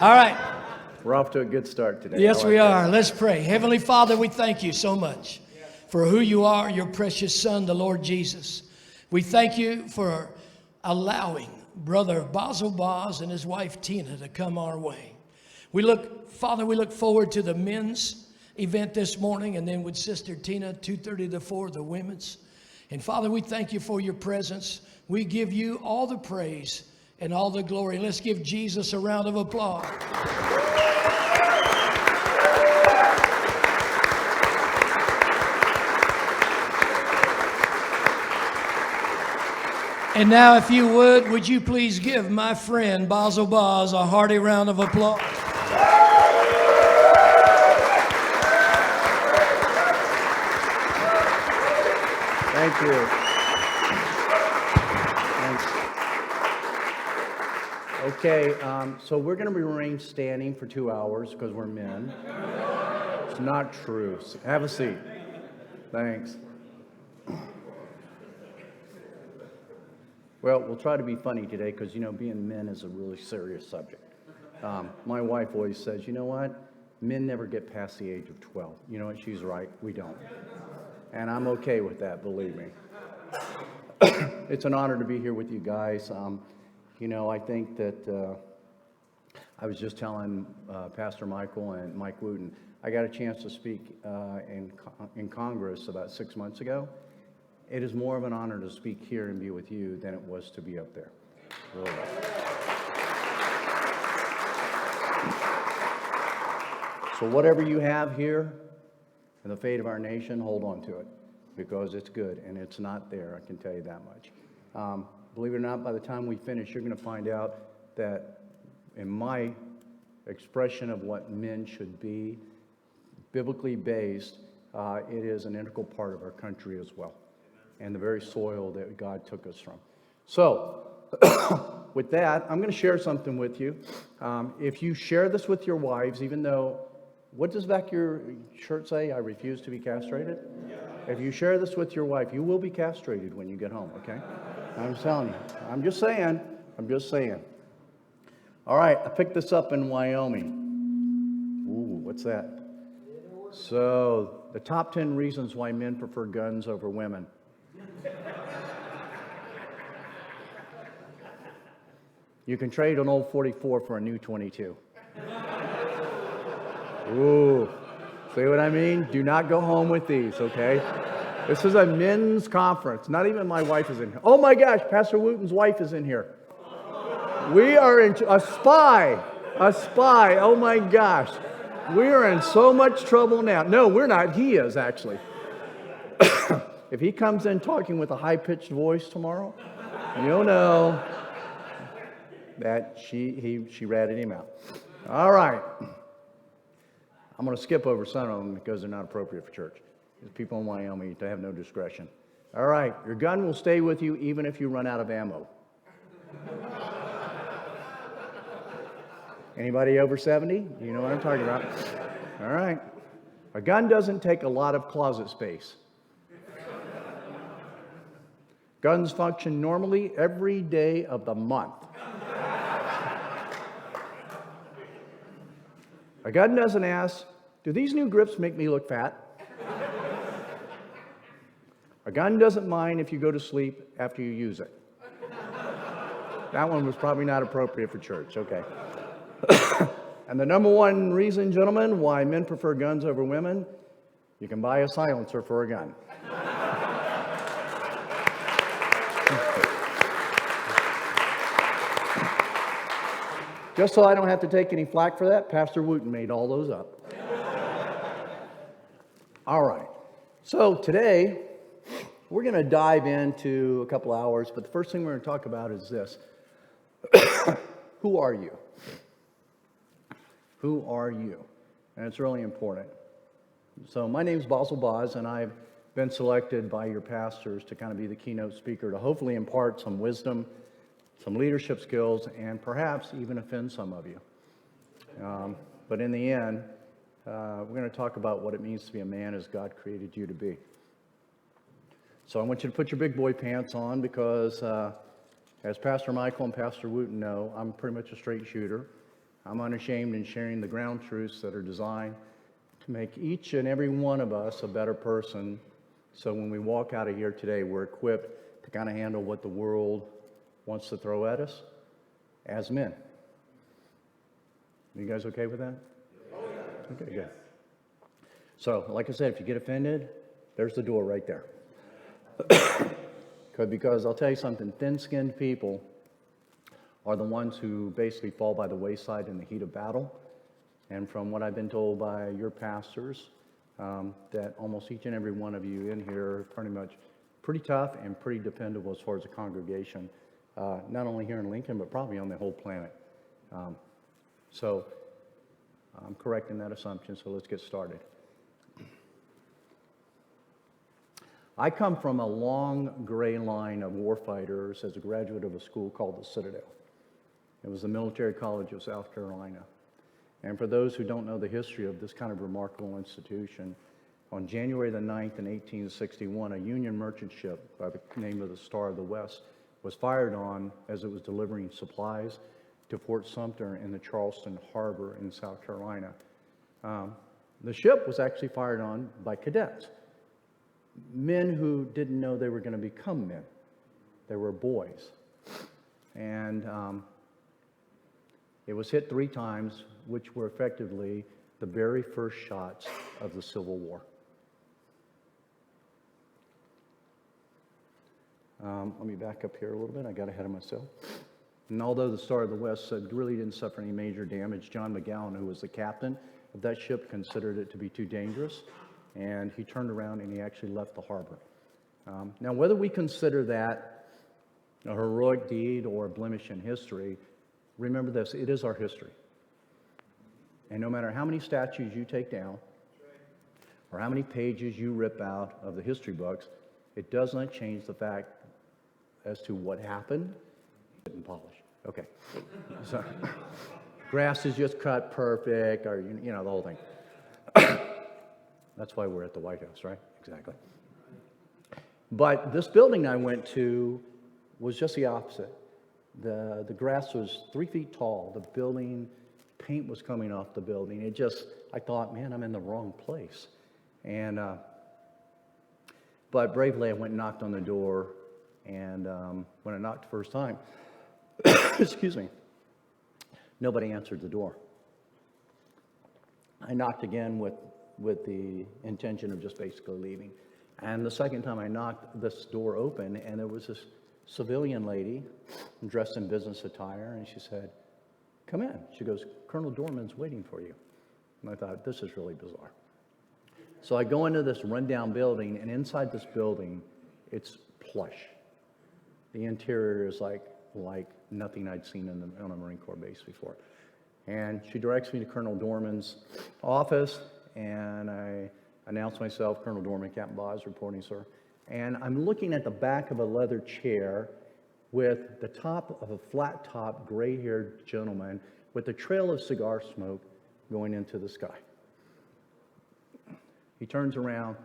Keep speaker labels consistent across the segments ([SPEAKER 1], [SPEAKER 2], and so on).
[SPEAKER 1] All right.
[SPEAKER 2] We're off to a good start today.
[SPEAKER 1] Yes, we are. Let's pray. Heavenly Father, we thank you so much for who you are, your precious Son, the Lord Jesus. We thank you for allowing Brother Bazzel Baz and his wife Tina to come our way. Father, we look forward to the men's event this morning, and then with Sister Tina, 2:30 to 4, the women's. And Father, we thank you for your presence. We give you all the praise and all the glory. Let's give Jesus a round of applause. And now, if you would you please give my friend Bazzel Baz a hearty round of applause.
[SPEAKER 2] Thank you. Thanks. Okay, so we're going to remain standing for 2 hours because we're men. It's not true. Have a seat. Thanks. Well, we'll try to be funny today because, being men is a really serious subject. My wife always says, you know what? Men never get past the age of 12. You know what? She's right. We don't. And I'm okay with that, believe me. It's an honor to be here with you guys. I think that I was just telling Pastor Michael and Mike Wooten, I got a chance to speak in Congress about 6 months ago. It is more of an honor to speak here and be with you than it was to be up there. Really. So whatever you have here and the fate of our nation, hold on to it because it's good and it's not there, I can tell you that much. Believe it or not, by the time we finish, you're going to find out that in my expression of what men should be, biblically based, it is an integral part of our country as well, and the very soil that God took us from. So, with that, I'm going to share something with you. If you share this with your wives, even though, what does back your shirt say? I refuse to be castrated? Yeah. If you share this with your wife, you will be castrated when you get home, okay? I'm telling you. I'm just saying. All right, I picked this up in Wyoming. Ooh, what's that? So, the top 10 reasons why men prefer guns over women. You can trade an old 44 for a new 22. Ooh, see what I mean? Do not go home with these, okay? This is a men's conference. Not even my wife is in here. Oh my gosh, Pastor Wooten's wife is in here. We are in a spy. Oh my gosh. We are in so much trouble now. No, we're not. He is, actually. If he comes in talking with a high-pitched voice tomorrow, you'll know that she ratted him out. All right. I'm going to skip over some of them because they're not appropriate for church. There's people in Wyoming, they have no discretion. All right. Your gun will stay with you even if you run out of ammo. Anybody over 70? You know what I'm talking about. All right. A gun doesn't take a lot of closet space. Guns function normally every day of the month. A gun doesn't ask, do these new grips make me look fat? A gun doesn't mind if you go to sleep after you use it. That one was probably not appropriate for church, okay. And the number one reason, gentlemen, why men prefer guns over women, you can buy a silencer for a gun. Just so I don't have to take any flack for that, Pastor Wooten made all those up. All right. So today, we're going to dive into a couple hours, but the first thing we're going to talk about is this. Who are you? Who are you? And it's really important. So my name is Bazzel Baz, and I've been selected by your pastors to kind of be the keynote speaker to hopefully impart some wisdom, some leadership skills, and perhaps even offend some of you. But in the end, we're going to talk about what it means to be a man as God created you to be. So I want you to put your big boy pants on because, as Pastor Michael and Pastor Wooten know, I'm pretty much a straight shooter. I'm unashamed in sharing the ground truths that are designed to make each and every one of us a better person. So when we walk out of here today, we're equipped to kind of handle what the world wants to throw at us as men. You guys okay with that? Okay, good. So, like I said, if you get offended, there's the door right there. Because I'll tell you something, thin-skinned people are the ones who basically fall by the wayside in the heat of battle. And from what I've been told by your pastors, that almost each and every one of you in here are pretty tough and pretty dependable as far as a congregation, not only here in Lincoln, but probably on the whole planet. So I'm correct in that assumption, so let's get started. I come from a long gray line of warfighters as a graduate of a school called the Citadel. It was the Military College of South Carolina. And for those who don't know the history of this kind of remarkable institution, on January the 9th in 1861, a Union merchant ship by the name of the Star of the West was fired on as it was delivering supplies to Fort Sumter in the Charleston Harbor in South Carolina. The ship was actually fired on by cadets, men who didn't know they were going to become men. They were boys. And it was hit 3 times, which were effectively the very first shots of the Civil War. Let me back up here a little bit. I got ahead of myself. And although the Star of the West really didn't suffer any major damage, John McGowan, who was the captain of that ship, considered it to be too dangerous, and he turned around and he actually left the harbor. Now, whether we consider that a heroic deed or a blemish in history, remember this, it is our history. And no matter how many statues you take down, or how many pages you rip out of the history books, it does not change the fact as to what happened and polish. Okay. So, grass is just cut perfect, or, you know, the whole thing. That's why we're at the White House, right? Exactly. But this building I went to was just the opposite. The grass was 3 feet tall. The building, paint was coming off the building. I thought, man, I'm in the wrong place. And, but bravely, I went and knocked on the door. And when I knocked the first time, excuse me, nobody answered the door. I knocked again with the intention of just basically leaving. And the second time I knocked, this door opened, and there was this civilian lady dressed in business attire, and she said, "Come in." She goes, "Colonel Dorman's waiting for you." And I thought, this is really bizarre. So I go into this rundown building, and inside this building, it's plush. The interior is like nothing I'd seen on a Marine Corps base before. And she directs me to Colonel Dorman's office, and I announce myself, "Colonel Dorman, Captain Baz, reporting, sir." And I'm looking at the back of a leather chair with the top of a flat-top, gray-haired gentleman with a trail of cigar smoke going into the sky. He turns around,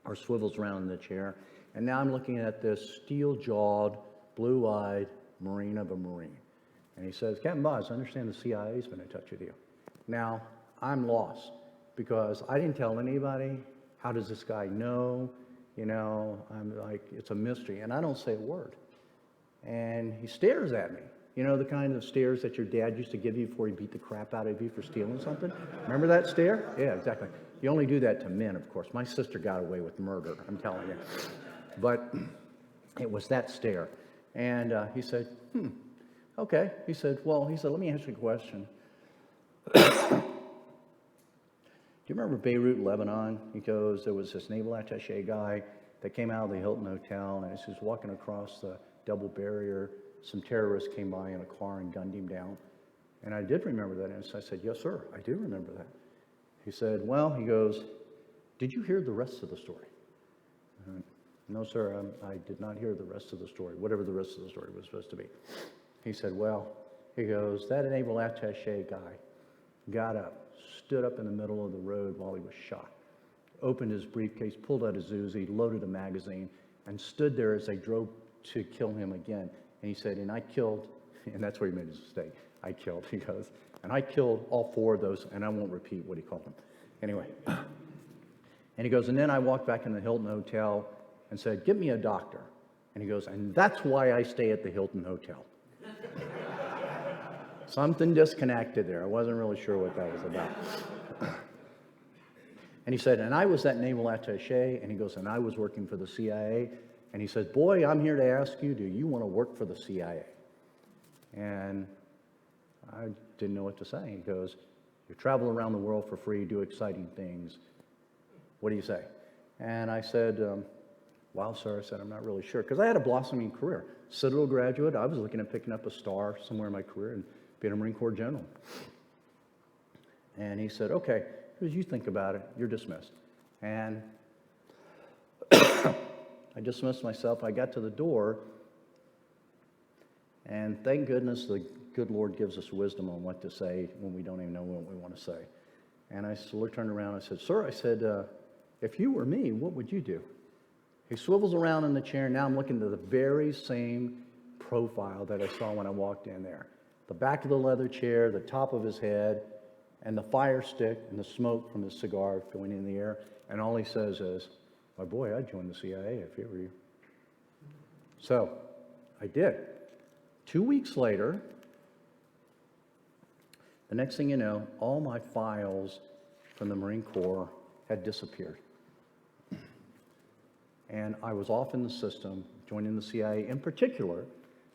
[SPEAKER 2] or swivels around in the chair, and now I'm looking at this steel-jawed, blue-eyed Marine of a Marine. And he says, "Captain Baz, I understand the CIA's been in touch with you." Now, I'm lost, because I didn't tell anybody. How does this guy know? You know, I'm like, it's a mystery. And I don't say a word. And he stares at me. You know, the kind of stares that your dad used to give you before he beat the crap out of you for stealing something? Remember that stare? Yeah, exactly. You only do that to men, of course. My sister got away with murder, I'm telling you. But it was that stare. And he said, okay. He said, let me ask you a question. Do you remember Beirut, Lebanon? He goes, there was this naval attaché guy that came out of the Hilton Hotel, and as he was walking across the double barrier, some terrorists came by in a car and gunned him down. And I did remember that, and so I said, "Yes, sir, I do remember that." He said, he goes, "Did you hear the rest of the story?" I went, "No, sir, I did not hear the rest of the story," whatever the rest of the story was supposed to be. He said, he goes, "That naval attaché guy got up, stood up in the middle of the road while he was shot, opened his briefcase, pulled out his Uzi, loaded a magazine, and stood there as they drove to kill him again. And he said, and I killed," and that's where he made his mistake. "I killed," he goes, And I killed all 4 of those, and I won't repeat what he called them. Anyway. And he goes, and then I walked back in the Hilton Hotel and said, "Get me a doctor." And he goes, "And that's why I stay at the Hilton Hotel." Something disconnected there. I wasn't really sure what that was about. And he said, "And I was that naval attaché." And he goes, "And I was working for the CIA." And he says, "Boy, I'm here to ask you, do you want to work for the CIA?" And I didn't know what to say. He goes, "You travel around the world for free, do exciting things. What do you say?" And I said, "Wow, sir," I said, "I'm not really sure." Because I had a blossoming career. Citadel graduate, I was looking at picking up a star somewhere in my career and being a Marine Corps general. And he said, "Okay, as you think about it, you're dismissed." And I dismissed myself. I got to the door, and thank goodness the good Lord gives us wisdom on what to say when we don't even know what we want to say. And I turned around and I said, "Sir," I said, "if you were me, what would you do?" He swivels around in the chair, and now I'm looking at the very same profile that I saw when I walked in there. The back of the leather chair, the top of his head, and the fire stick and the smoke from his cigar going in the air. And all he says is, "My boy, I'd join the CIA if it were you." So I did. 2 weeks later, the next thing you know, all my files from the Marine Corps had disappeared. And I was off in the system, joining the CIA, in particular,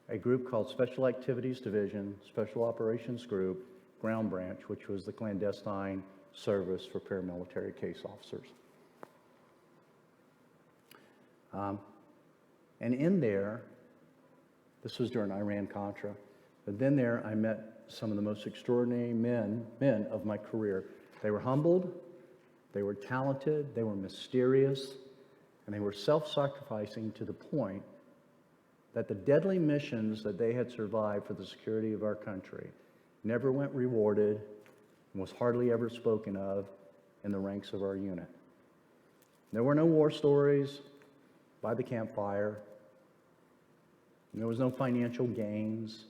[SPEAKER 2] a group called Special Activities Division, Special Operations Group, Ground Branch, which was the clandestine service for paramilitary case officers. And in there, this was during Iran-Contra, but then there I met some of the most extraordinary men of my career. They were humbled, they were talented, they were mysterious, and they were self-sacrificing to the point that the deadly missions that they had survived for the security of our country never went rewarded and was hardly ever spoken of in the ranks of our unit. There were no war stories by the campfire. There was no financial gains.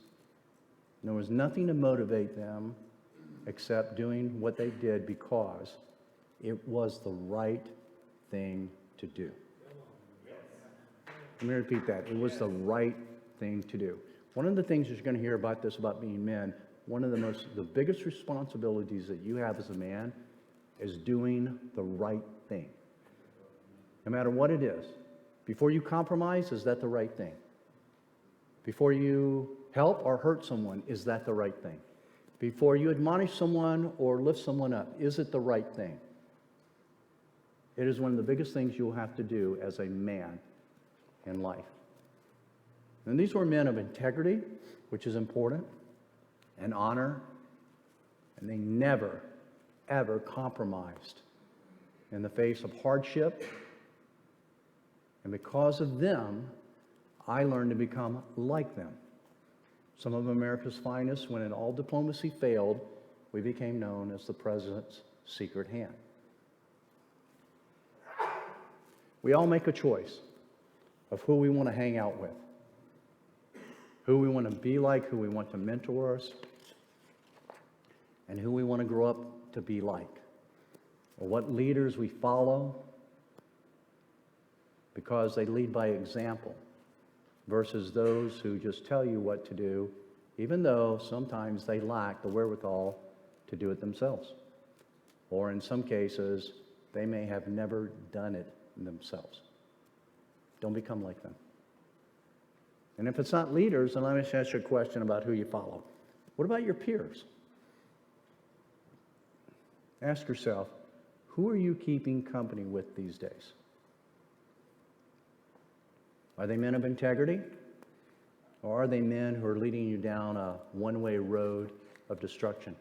[SPEAKER 2] There was nothing to motivate them except doing what they did because it was the right thing to do. Let me repeat that. It was the right thing to do. One of the things you're going to hear about this, about being men, one of the biggest responsibilities that you have as a man is doing the right thing. No matter what it is. Before you compromise, is that the right thing? Before you help or hurt someone, is that the right thing? Before you admonish someone or lift someone up, is it the right thing? It is one of the biggest things you'll have to do as a man in life. And these were men of integrity, which is important, and honor, and they never, ever compromised in the face of hardship. And because of them, I learned to become like them. Some of America's finest, when all diplomacy failed, we became known as the President's secret hand. We all make a choice of who we want to hang out with, who we want to be like, who we want to mentor us, and who we want to grow up to be like, or what leaders we follow because they lead by example versus those who just tell you what to do, even though sometimes they lack the wherewithal to do it themselves. Or in some cases, they may have never done it themselves. Don't become like them. And if it's not leaders, then let me ask you a question about who you follow. What about your peers? Ask yourself, who are you keeping company with these days? Are they men of integrity? Or are they men who are leading you down a one-way road of destruction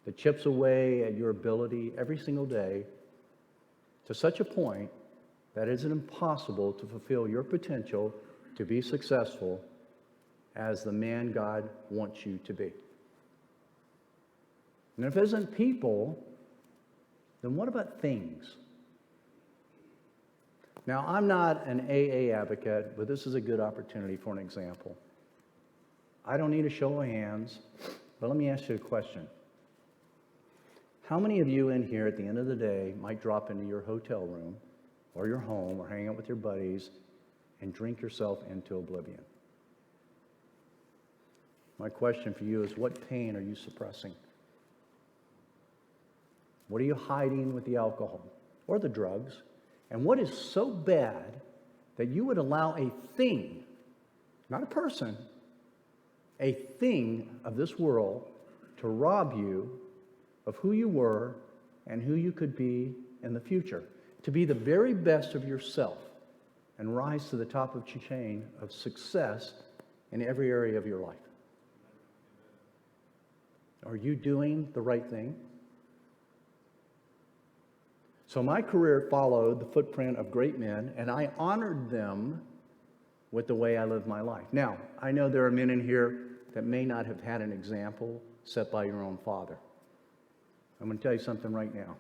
[SPEAKER 2] that chips away at your ability every single day to such a point that it is impossible to fulfill your potential to be successful as the man God wants you to be? And if it isn't people, then what about things? Now, I'm not an AA advocate, but this is a good opportunity for an example. I don't need a show of hands, But let me ask you a question. How many of you in here at the end of the day might drop into your hotel room or your home or hang out with your buddies and drink yourself into oblivion? My question for you is, what pain are you suppressing? What are you hiding with the alcohol or the drugs? And what is so bad that you would allow a thing, not a person, a thing of this world to rob you of who you were and who you could be in the future, to be the very best of yourself and rise to the top of the chain of success in every area of your life? Are you doing the right thing? So my career followed the footprint of great men, and I honored them with the way I lived my life. Now, I know there are men in here that may not have had an example set by your own father. I'm going to tell you something right now.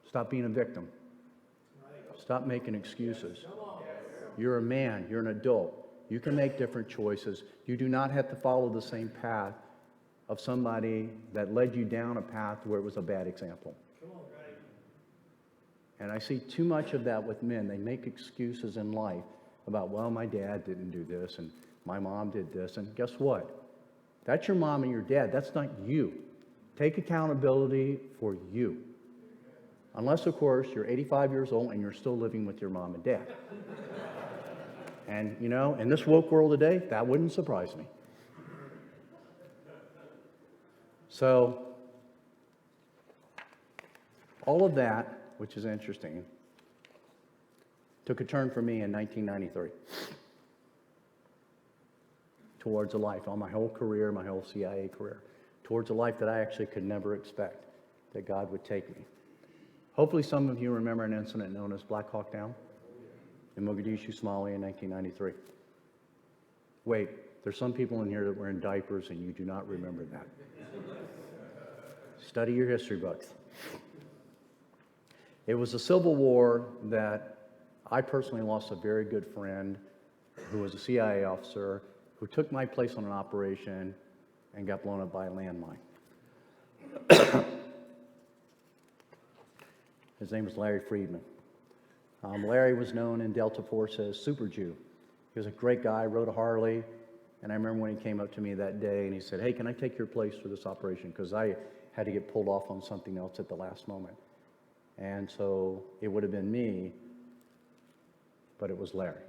[SPEAKER 2] Stop being a victim. Stop making excuses. You're a man. You're an adult. You can make different choices. You do not have to follow the same path of somebody that led you down a path where it was a bad example. And I see too much of that with men. They make excuses in life about, well, my dad didn't do this, and my mom did this. And guess what? That's your mom and your dad. That's not you. Take accountability for you. Unless, of course, you're 85 years old and you're still living with your mom and dad. And, you know, in this woke world today, that wouldn't surprise me. So, all of that, which is interesting, took a turn for me in 1993 towards a life, on my whole career, my whole CIA career, towards a life that I actually could never expect that God would take me. Hopefully some of you remember an incident known as Black Hawk Down in Mogadishu, Somalia in 1993. Wait, there's some people in here that were in diapers and you do not remember that. Study your history books. It was a civil war that I personally lost a very good friend who was a CIA officer who took my place on an operation and got blown up by a landmine. His name was Larry Friedman. Larry was known in Delta Force as Super Jew. He was a great guy, rode a Harley, and I remember when he came up to me that day and he said, "Hey, can I take your place for this operation?" Because I had to get pulled off on something else at the last moment. And so it would have been me, but it was Larry.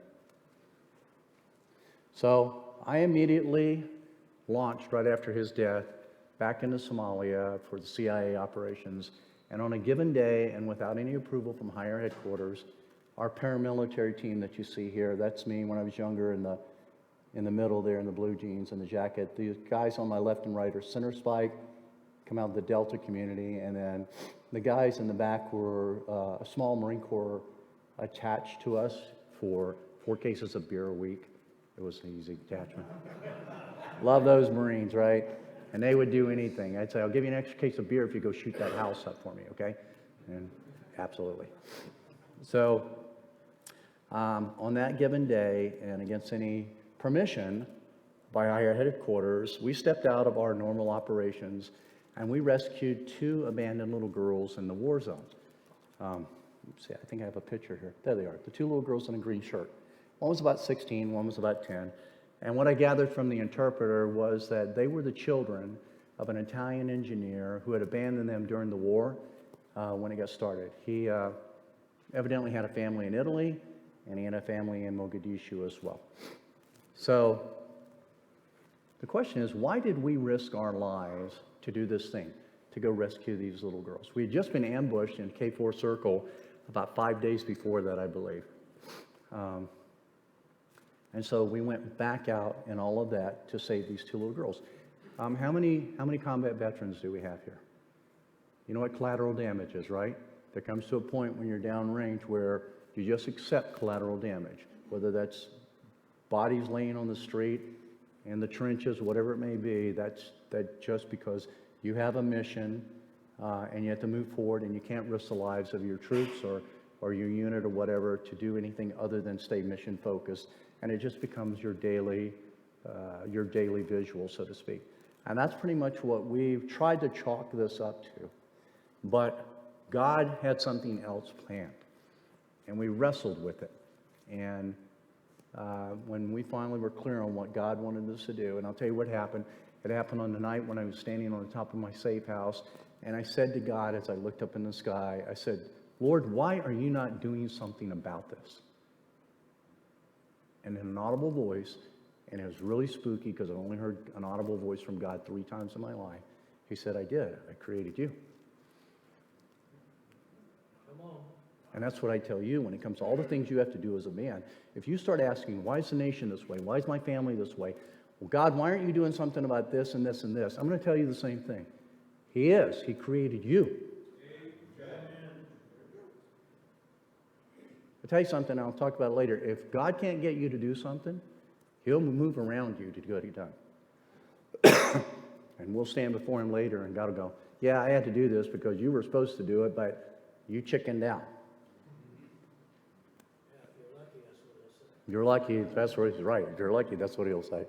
[SPEAKER 2] So I immediately launched right after his death back into Somalia for the CIA operations. And on a given day, and without any approval from higher headquarters, our paramilitary team that you see here, that's me when I was younger in the middle there in the blue jeans and the jacket. The guys on my left and right are Center Spike, come out of the Delta community, and then the guys in the back were a small Marine Corps attached to us for 4 cases of beer a week. It was an easy attachment. Love those Marines, right? And they would do anything. I'd say, "I'll give you an extra case of beer if you go shoot that house up for me," okay? And absolutely. So on that given day, and against any permission by higher headquarters, we stepped out of our normal operations and we rescued 2 abandoned little girls in the war zone. See, I think I have a picture here. There they are, the 2 little girls in a green shirt. One was about 16, one was about 10. And what I gathered from the interpreter was that they were the children of an Italian engineer who had abandoned them during the war when it got started. He evidently had a family in Italy, and he had a family in Mogadishu as well. So the question is, why did we risk our lives to do this thing, to go rescue these little girls? We had just been ambushed in K4 Circle about 5 days before that, I believe. And so we went back out and all of that to save these 2 little girls. How many combat veterans do we have here? You know what collateral damage is, right? There comes to a point when you're downrange where you just accept collateral damage, whether that's bodies laying on the street, in the trenches, whatever it may be. That's just because you have a mission and you have to move forward, and you can't risk the lives of your troops or your unit or whatever to do anything other than stay mission focused. And it just becomes your daily visual, so to speak. And that's pretty much what we've tried to chalk this up to. But God had something else planned, and we wrestled with it. And when we finally were clear on what God wanted us to do, and I'll tell you what happened. It happened on the night when I was standing on the top of my safe house, and I said to God as I looked up in the sky, I said, Lord, why are you not doing something about this? And in an audible voice, and it was really spooky because I only heard an audible voice from God 3 times in my life, he said, I did. I created you.
[SPEAKER 1] Come on.
[SPEAKER 2] And that's what I tell you when it comes to all the things you have to do as a man. If you start asking, why is the nation this way? Why is my family this way? Well, God, why aren't you doing something about this and this and this? I'm going to tell you the same thing. He is. He created you. I'll tell you something, I'll talk about it later. If God can't get you to do something, he'll move around you to get it done. And we'll stand before him later and God will go, yeah, I had to do this because you were supposed to do it, but you chickened out. You're lucky, that's what he's right. You're lucky, that's what he'll say.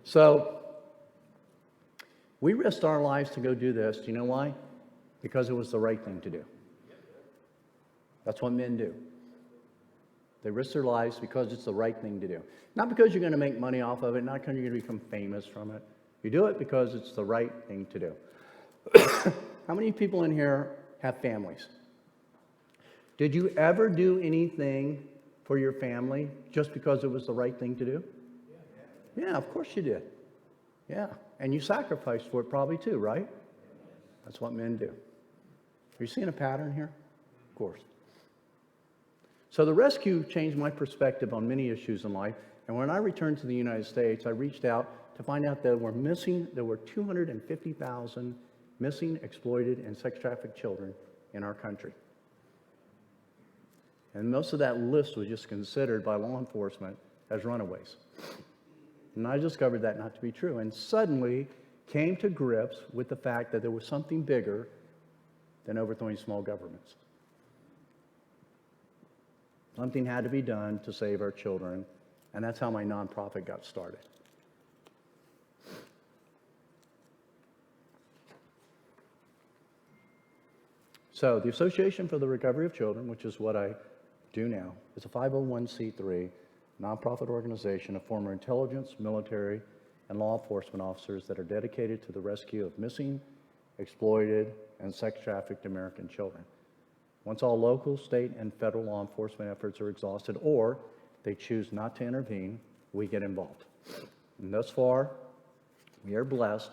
[SPEAKER 2] So, we risked our lives to go do this. Do you know why? Because it was the right thing to do. That's what men do. They risk their lives because it's the right thing to do. Not because you're going to make money off of it, not because you're going to become famous from it. You do it because it's the right thing to do. How many people in here have families? Did you ever do anything for your family just because it was the right thing to do? Yeah, of course you did. Yeah, and you sacrificed for it probably too, right? That's what men do. Are you seeing a pattern here? Of course. So the rescue changed my perspective on many issues in life. And when I returned to the United States, I reached out to find out that there were 250,000 missing, exploited, and sex trafficked children in our country. And most of that list was just considered by law enforcement as runaways. And I discovered that not to be true. And suddenly came to grips with the fact that there was something bigger than overthrowing small governments. Something had to be done to save our children, and that's how my nonprofit got started. So the Association for the Recovery of Children, which is what I do now, is a 501c3 nonprofit organization of former intelligence, military, and law enforcement officers that are dedicated to the rescue of missing, exploited, and sex trafficked American children. Once all local, state, and federal law enforcement efforts are exhausted or they choose not to intervene, we get involved. And thus far, we are blessed,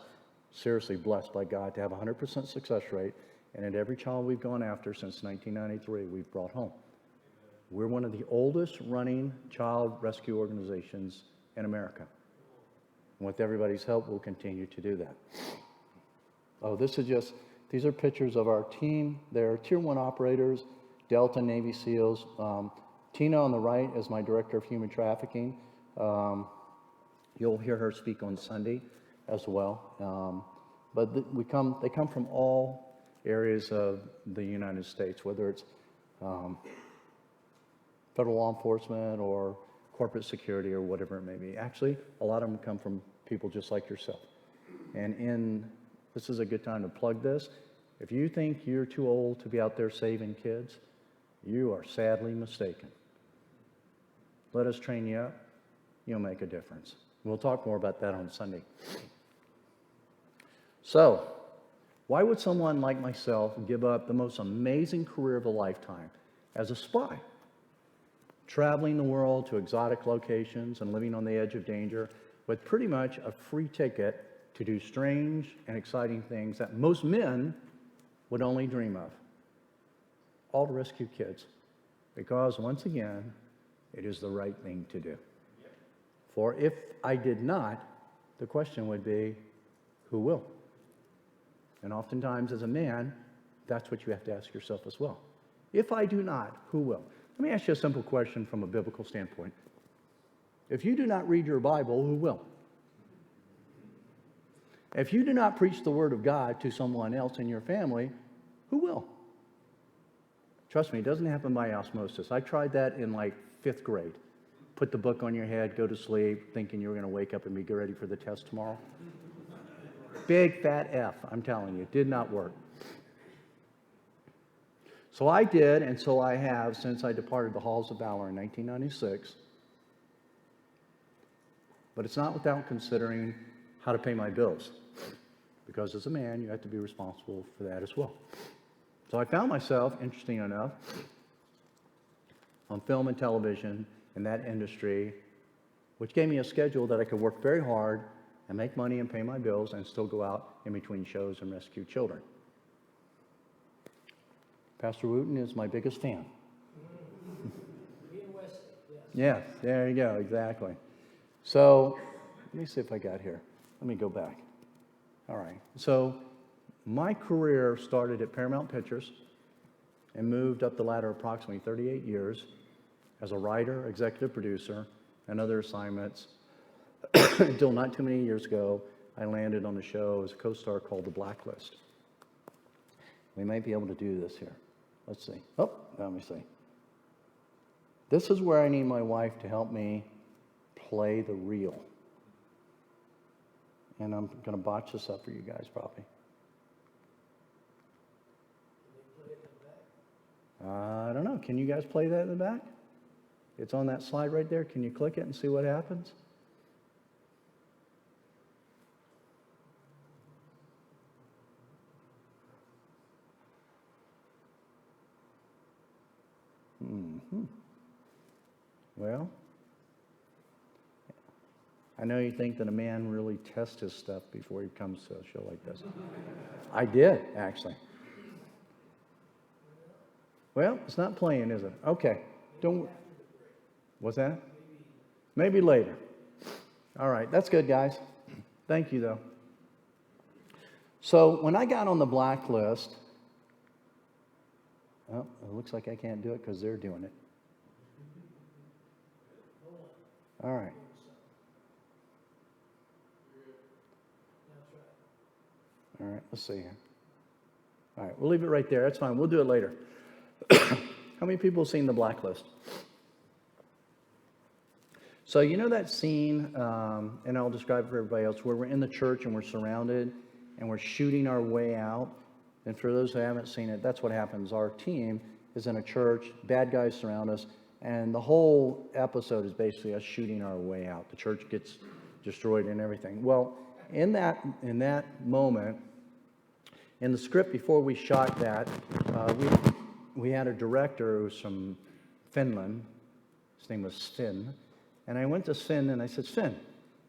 [SPEAKER 2] seriously blessed by God, to have a 100% success rate, and at every child we've gone after since 1993, we've brought home. We're one of the oldest running child rescue organizations in America. And with everybody's help, we'll continue to do that. Oh, these are pictures of our team. They're Tier 1 operators, Delta Navy SEALs. Tina on the right is my Director of Human Trafficking. You'll hear her speak on Sunday as well. But they come from all areas of the United States, whether it's federal law enforcement or corporate security or whatever it may be. Actually, a lot of them come from people just like yourself. And this is a good time to plug this. If you think you're too old to be out there saving kids, you are sadly mistaken. Let us train you up. You'll make a difference. We'll talk more about that on Sunday. So, why would someone like myself give up the most amazing career of a lifetime as a spy? Traveling the world to exotic locations and living on the edge of danger with pretty much a free ticket to do strange and exciting things that most men would only dream of. All to rescue kids. Because, once again, it is the right thing to do. For if I did not, the question would be, who will? And oftentimes, as a man, that's what you have to ask yourself as well. If I do not, who will? Let me ask you a simple question from a biblical standpoint. If you do not read your Bible, who will? If you do not preach the Word of God to someone else in your family, who will? Trust me, it doesn't happen by osmosis. I tried that in like 5th grade. Put the book on your head, go to sleep, thinking you were going to wake up and be ready for the test tomorrow. Big fat F, I'm telling you, did not work. So I did, and so I have since I departed the halls of valor in 1996. But it's not without considering how to pay my bills. Because as a man, you have to be responsible for that as well. So I found myself, interesting enough, on film and television in that industry, which gave me a schedule that I could work very hard and make money and pay my bills and still go out in between shows and rescue children. Pastor Wooten is my biggest fan. Yes, there you go, exactly. So, let me see if I got here. Let me go back. All right. So, my career started at Paramount Pictures and moved up the ladder approximately 38 years as a writer, executive producer, and other assignments until not too many years ago, I landed on a show as a co-star called The Blacklist. We might be able to do this here. Let's see. Oh, let me see. This is where I need my wife to help me play the reel. And I'm going to botch this up for you guys probably. I don't know. Can you guys play that in the back? It's on that slide right there. Can you click it and see what happens? Well, I know you think that a man really tests his stuff before he comes to a show like this. I did, actually. Well, it's not playing, is it? Okay. Don't. What's that? Maybe later. All right. That's good, guys. Thank you, though. So when I got on the blacklist, oh, it looks like I can't do it because they're doing it. All right. All right, let's see here. All right, we'll leave it right there. That's fine. We'll do it later. How many people have seen The Blacklist? So you know that scene, and I'll describe it for everybody else, where we're in the church and we're surrounded and we're shooting our way out. And for those who haven't seen it, that's what happens. Our team is in a church, bad guys surround us, and the whole episode is basically us shooting our way out. The church gets destroyed and everything. Well, in that moment, in the script before we shot that, we had a director who was from Finland. His name was Sven. And I went to Sven and I said, Sven,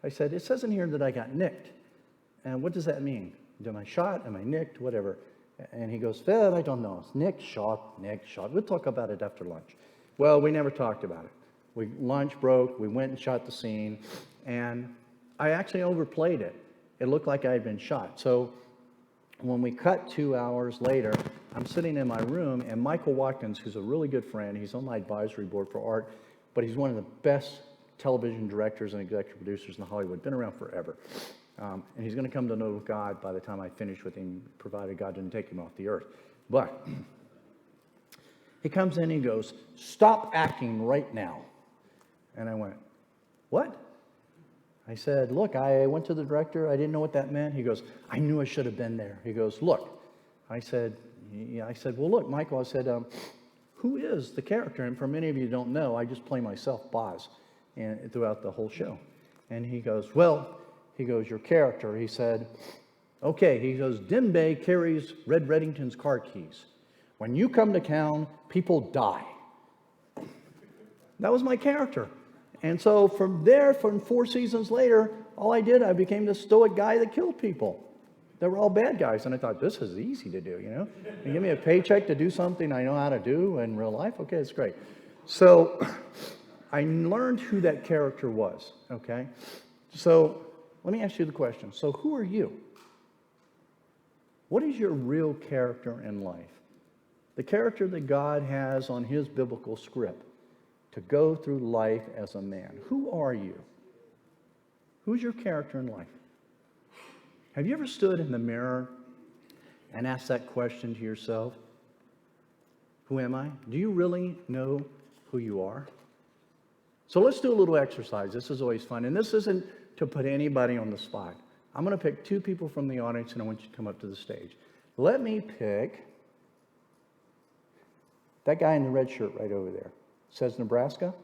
[SPEAKER 2] I said, it says in here that I got nicked. And what does that mean? Am I shot? Am I nicked? Whatever. And he goes, Sven, I don't know. It's nicked, shot, nicked, shot. We'll talk about it after lunch. Well, we never talked about it. Lunch broke. We went and shot the scene. And I actually overplayed it. It looked like I had been shot. So when we cut 2 hours later, I'm sitting in my room, and Michael Watkins, who's a really good friend, he's on my advisory board for art, but he's one of the best television directors and executive producers in Hollywood, been around forever. And he's going to come to know God by the time I finish with him, provided God didn't take him off the earth. But he comes in and he goes, stop acting right now. And I went, what? I said, look, I went to the director. I didn't know what that meant. He goes, I knew I should have been there. He goes, look. I said, well, look, Michael, I said, who is the character? And for many of you who don't know, I just play myself, Baz, and throughout the whole show. And he goes, your character. He said, okay. He goes, Dembe carries Red Reddington's car keys. When you come to town, people die. That was my character. And so from 4 seasons later, I became the stoic guy that killed people. They were all bad guys. And I thought, this is easy to do, you know? You give me a paycheck to do something I know how to do in real life? Okay, it's great. So I learned who that character was, okay? So let me ask you the question. So who are you? What is your real character in life? The character that God has on his biblical script to go through life as a man. Who are you? Who's your character in life? Have you ever stood in the mirror and asked that question to yourself? Who am I? Do you really know who you are? So let's do a little exercise. This is always fun. And this isn't to put anybody on the spot. I'm going to pick 2 people from the audience, and I want you to come up to the stage. Let me pick that guy in the red shirt right over there. Says Nebraska.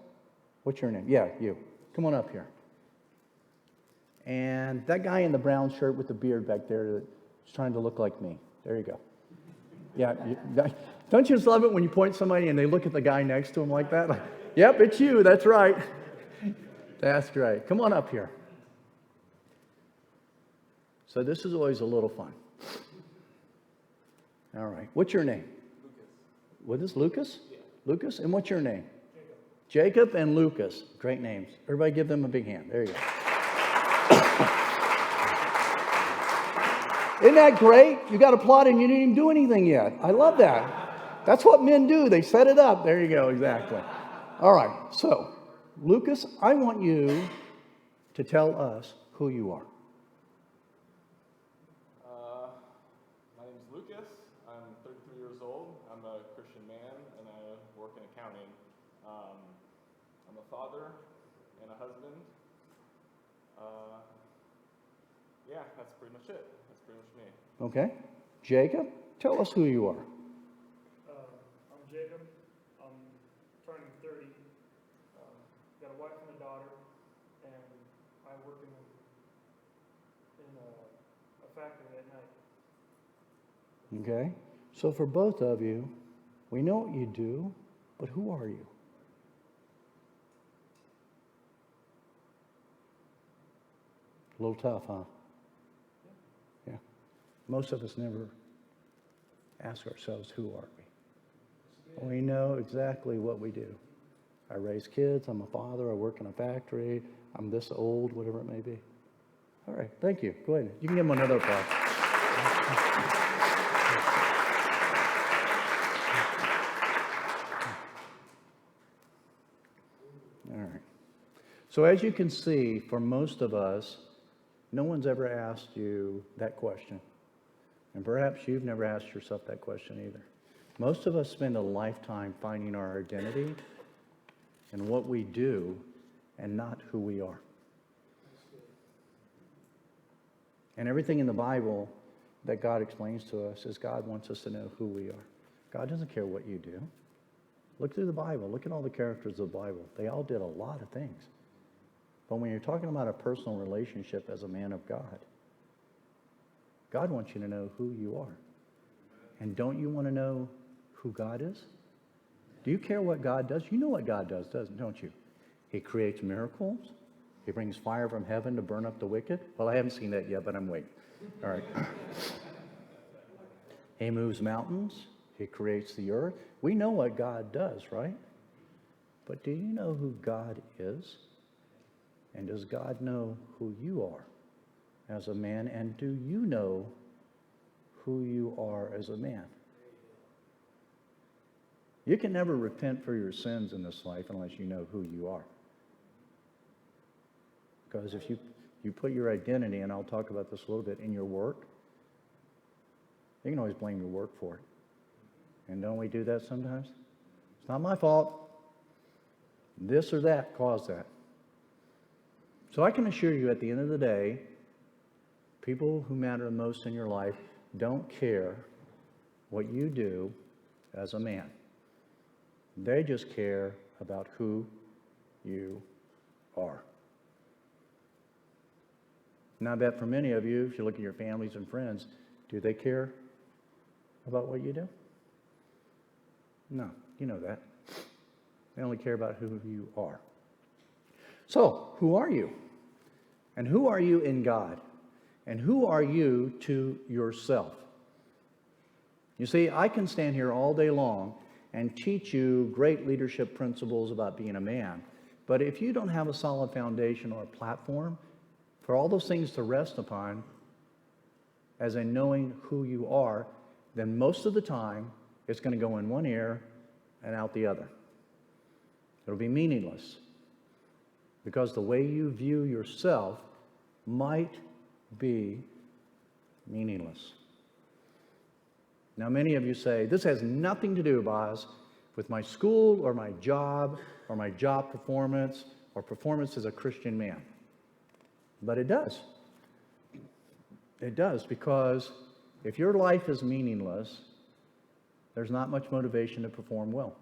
[SPEAKER 2] What's your name? Yeah, you. Come on up here. And that guy in the brown shirt with the beard back there that's trying to look like me. There you go. Yeah. Don't you just love it when you point somebody and they look at the guy next to him like that? Like, yep, it's you. That's right. That's right. Come on up here. So this is always a little fun. All right. What's your name?
[SPEAKER 3] Lucas.
[SPEAKER 2] What is Lucas?
[SPEAKER 3] Yeah.
[SPEAKER 2] Lucas? And what's your name?
[SPEAKER 3] Jacob.
[SPEAKER 2] Jacob and Lucas. Great names. Everybody give them a big hand. There you go. Isn't that great? You got applauded and you didn't even do anything yet. I love that. That's what men do. They set it up. There you go. Exactly. All right. So, Lucas, I want you to tell us who you are.
[SPEAKER 3] My name is Lucas. I'm 33 years old. I'm a Christian man, and I work in accounting. I'm a father and a husband. Yeah, that's pretty much it. That's pretty much me.
[SPEAKER 2] Okay. Jacob, tell us who you are.
[SPEAKER 4] I'm Jacob. I'm turning 30. Got a wife and a daughter, and I work in a factory at night.
[SPEAKER 2] Okay. So for both of you, we know what you do, but who are you? A little tough, huh? Yeah. Most of us never ask ourselves, who are we? We know exactly what we do. I raise kids, I'm a father, I work in a factory, I'm this old, whatever it may be. All right, thank you. Go ahead. You can give them another applause. All right. So as you can see, for most of us, no one's ever asked you that question. And perhaps you've never asked yourself that question either. Most of us spend a lifetime finding our identity in what we do and not who we are. And everything in the Bible that God explains to us is God wants us to know who we are. God doesn't care what you do. Look through the Bible. Look at all the characters of the Bible. They all did a lot of things. But when you're talking about a personal relationship as a man of God, God wants you to know who you are. And don't you want to know who God is? Do you care what God does? You know what God does, don't you? He creates miracles. He brings fire from heaven to burn up the wicked. Well, I haven't seen that yet, but I'm waiting. All right. He moves mountains. He creates the earth. We know what God does, right? But do you know who God is? And does God know who you are as a man? And do you know who you are as a man? You can never repent for your sins in this life unless you know who you are. Because if you put your identity, and I'll talk about this a little bit, in your work, you can always blame your work for it. And don't we do that sometimes? It's not my fault. This or that caused that. So I can assure you, at the end of the day, people who matter the most in your life don't care what you do as a man. They just care about who you are. And I bet for many of you, if you look at your families and friends, do they care about what you do? No, you know that. They only care about who you are. So, who are you? And who are you in God? And who are you to yourself? You see, I can stand here all day long and teach you great leadership principles about being a man, but if you don't have a solid foundation or a platform for all those things to rest upon, as in knowing who you are, then most of the time it's going to go in one ear and out the other. It'll be meaningless. Because the way you view yourself might be meaningless. Now, many of you say, this has nothing to do, Baz, with my school or my job performance or performance as a Christian man. But it does. It does, because if your life is meaningless, there's not much motivation to perform well,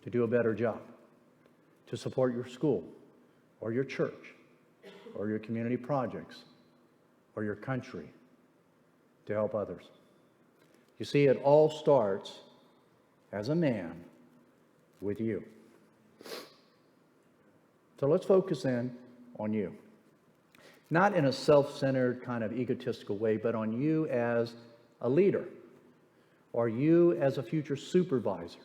[SPEAKER 2] to do a better job, to support your school or your church or your community projects or your country, to help others. You see, it all starts as a man with you. So let's focus in on you. Not in a self-centered kind of egotistical way, but on you as a leader, or you as a future supervisor,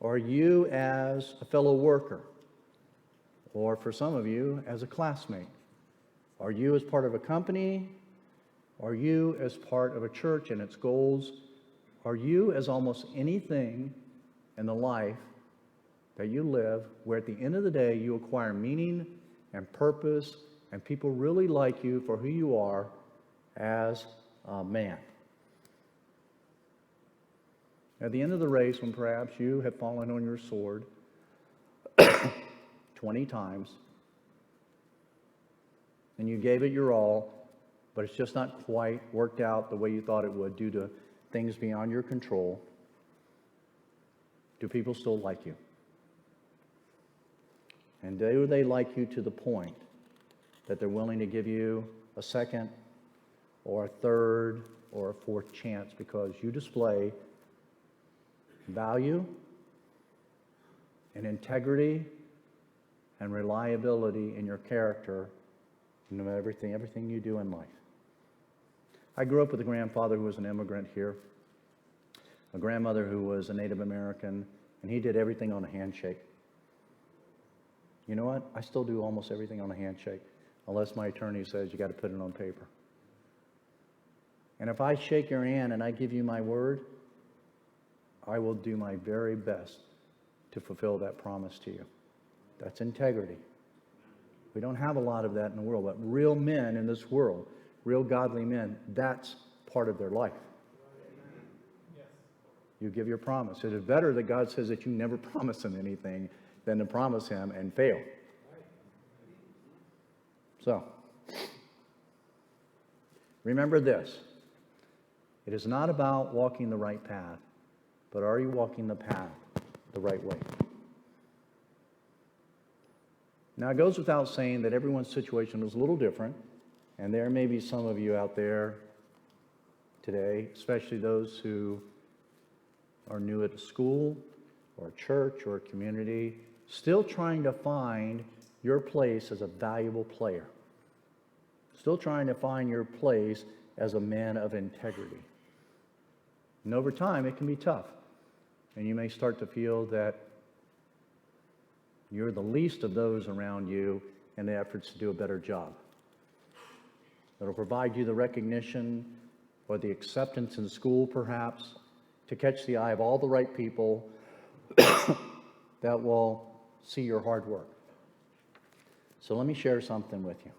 [SPEAKER 2] or you as a fellow worker, or for some of you as a classmate, or you as part of a company, or you as part of a church and its goals, or you as almost anything in the life that you live, where at the end of the day you acquire meaning and purpose, and people really like you for who you are as a man. At the end of the race, when perhaps you have fallen on your sword 20 times, and you gave it your all, but it's just not quite worked out the way you thought it would due to things beyond your control, do people still like you? And do they like you to the point that they're willing to give you a second or a third or a fourth chance because you display value and integrity and reliability in your character in everything you do in life? I grew up with a grandfather who was an immigrant here, a grandmother who was a Native American, and he did everything on a handshake. You know what? I still do almost everything on a handshake, unless my attorney says you got to put it on paper. And if I shake your hand and I give you my word, I will do my very best to fulfill that promise to you. That's integrity. We don't have a lot of that in the world, but real men in this world, real godly men, that's part of their life. You give your promise. It is better that God says that you never promise him anything than to promise him and fail. So, remember this. It is not about walking the right path, but are you walking the path the right way? Now, it goes without saying that everyone's situation is a little different, and there may be some of you out there today, especially those who are new at a school or a church or a community, still trying to find your place as a valuable player. Still trying to find your place as a man of integrity. And over time, it can be tough. And you may start to feel that you're the least of those around you in the efforts to do a better job. It'll provide you the recognition or the acceptance in school, perhaps, to catch the eye of all the right people that will see your hard work. So let me share something with you.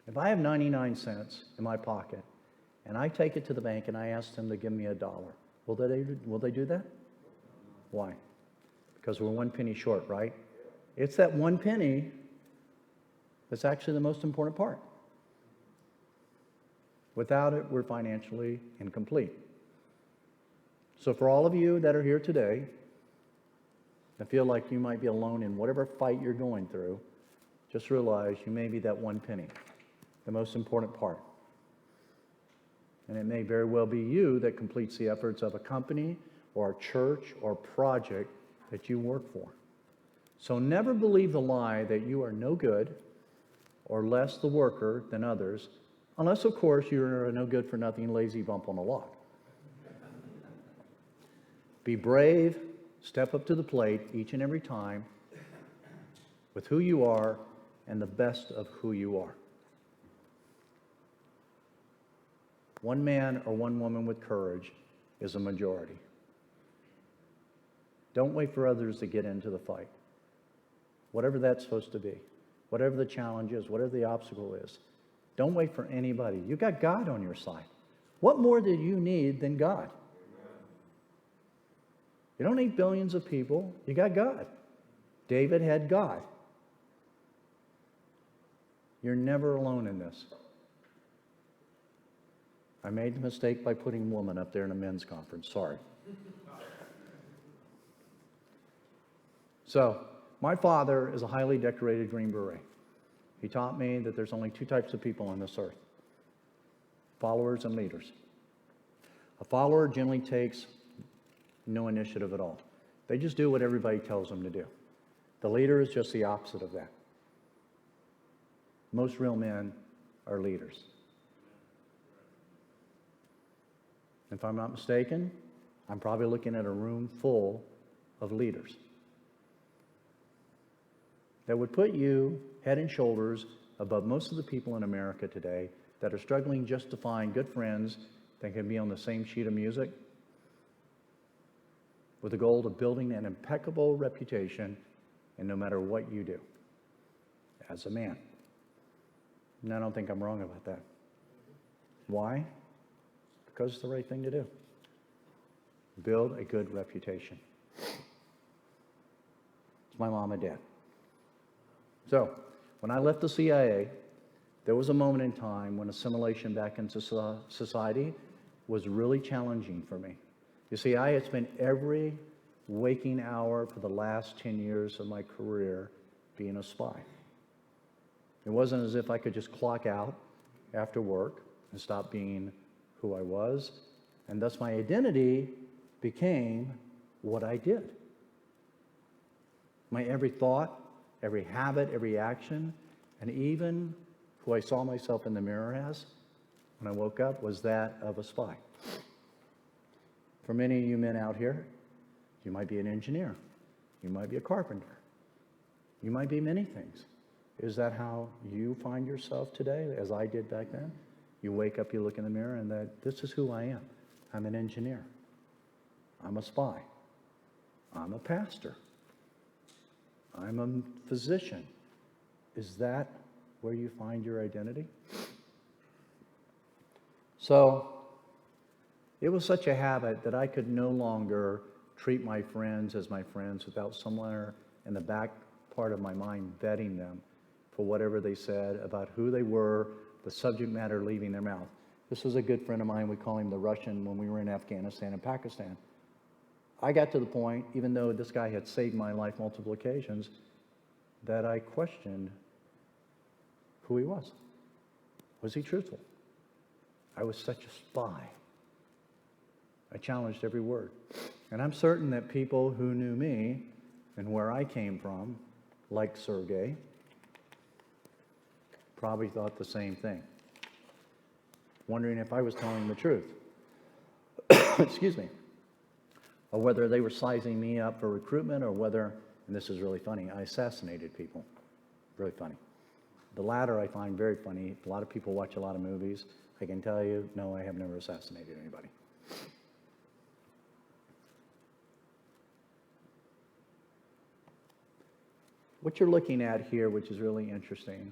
[SPEAKER 2] If I have 99 cents in my pocket and I take it to the bank and I ask them to give me $1, will they do that? Why? Because we're 1 penny short, right? It's that 1 penny that's actually the most important part. Without it, we're financially incomplete. So for all of you that are here today, I feel like you might be alone in whatever fight you're going through, just realize you may be that 1 penny, the most important part. And it may very well be you that completes the efforts of a company or a church or project that you work for. So never believe the lie that you are no good or less the worker than others, unless, of course, you're a no good for nothing lazy bump on a log. Be brave, step up to the plate each and every time with who you are and the best of who you are. One man or one woman with courage is a majority. Don't wait for others to get into the fight. Whatever that's supposed to be, whatever the challenge is, whatever the obstacle is, don't wait for anybody. You got God on your side. What more do you need than God? You don't need billions of people. You got God. David had God. You're never alone in this. I made the mistake by putting woman up there in a men's conference. Sorry. So, my father is a highly decorated Green Beret. He taught me that there's only two types of people on this earth: followers and leaders. A follower generally takes no initiative at all. They just do what everybody tells them to do. The leader is just the opposite of that. Most real men are leaders. If I'm not mistaken, I'm probably looking at a room full of leaders that would put you head and shoulders above most of the people in America today that are struggling just to find good friends that can be on the same sheet of music, with the goal of building an impeccable reputation, and no matter what you do as a man. And I don't think I'm wrong about that. Why? Because it's the right thing to do. Build a good reputation. It's my mom and dad. So, when I left the CIA, there was a moment in time when assimilation back into society was really challenging for me. You see, I had spent every waking hour for the last 10 years of my career being a spy. It wasn't as if I could just clock out after work and stop being who I was, and thus my identity became what I did. My every thought, every habit, every action, and even who I saw myself in the mirror as when I woke up was that of a spy. For many of you men out here, you might be an engineer. You might be a carpenter. You might be many things. Is that how you find yourself today, as I did back then? You wake up, you look in the mirror, and that this is who I am. I'm an engineer. I'm a spy. I'm a pastor. I'm a physician. Is that where you find your identity? So, it was such a habit that I could no longer treat my friends as my friends without somewhere in the back part of my mind vetting them for whatever they said about who they were, the subject matter leaving their mouth. This was a good friend of mine. We call him the Russian when we were in Afghanistan and Pakistan. I got to the point, even though this guy had saved my life multiple occasions, that I questioned who he was. Was he truthful? I was such a spy. I challenged every word. And I'm certain that people who knew me and where I came from, like Sergei, probably thought the same thing, wondering if I was telling the truth. Excuse me. Or whether they were sizing me up for recruitment, or whether, and this is really funny, I assassinated people. Really funny. The latter I find very funny. A lot of people watch a lot of movies. I can tell you, no, I have never assassinated anybody. What you're looking at here, which is really interesting,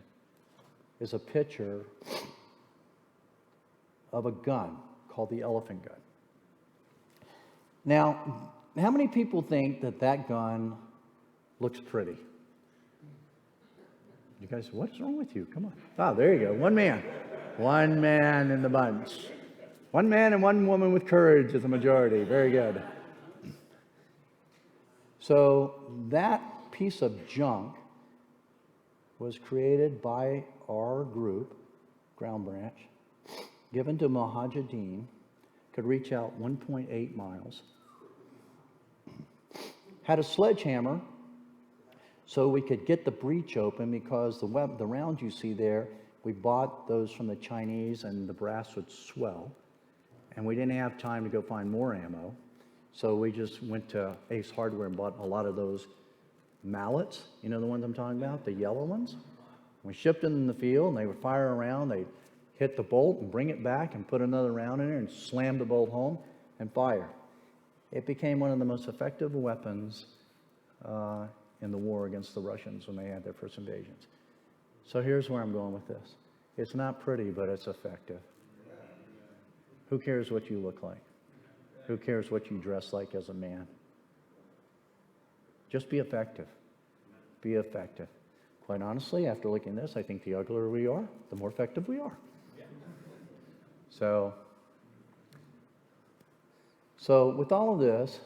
[SPEAKER 2] is a picture of a gun called the elephant gun. Now, how many people think that that gun looks pretty? You guys, what's wrong with you? Come on. Oh, there you go. One man. One man in the bunch. One man and one woman with courage is the majority. Very good. So that piece of junk was created by our group, Ground Branch, given to Mujahideen, could reach out 1.8 miles, had a sledgehammer so we could get the breech open, because the rounds you see there, we bought those from the Chinese and the brass would swell, and we didn't have time to go find more ammo, so we just went to Ace Hardware and bought a lot of those mallets, you know the ones I'm talking about, the yellow ones? We shipped them in the field and they would fire around, they'd hit the bolt and bring it back and put another round in there and slam the bolt home and fire. It became one of the most effective weapons in the war against the Russians when they had their first invasions. So here's where I'm going with this. It's not pretty, but it's effective. Who cares what you look like? Who cares what you dress like as a man? Just be effective. Be effective. Quite honestly, after looking at this, I think the uglier we are, the more effective we are. So So with all of this,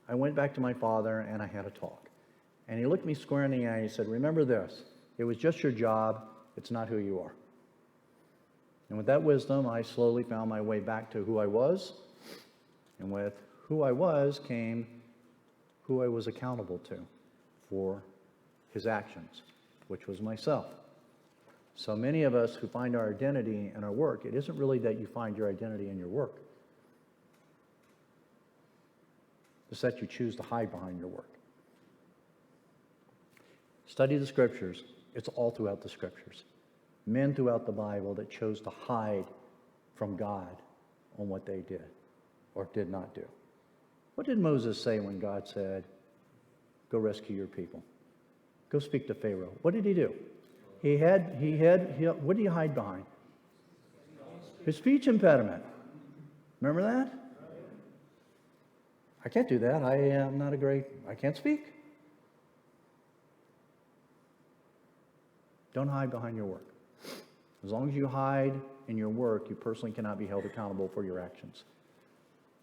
[SPEAKER 2] I went back to my father and I had a talk. And he looked me square in the eye and he said, remember this, it was just your job, it's not who you are. And with that wisdom, I slowly found my way back to who I was. And with who I was came who I was accountable to for his actions, which was myself. So many of us who find our identity in our work, it isn't really that you find your identity in your work. It's that you choose to hide behind your work. Study the scriptures. It's all throughout the scriptures. Men throughout the Bible that chose to hide from God on what they did or did not do. What did Moses say when God said, go rescue your people? Go speak to Pharaoh. What did he do? What did he hide behind? His speech impediment. Remember that? I can't do that. I can't speak. Don't hide behind your work. As long as you hide in your work, you personally cannot be held accountable for your actions.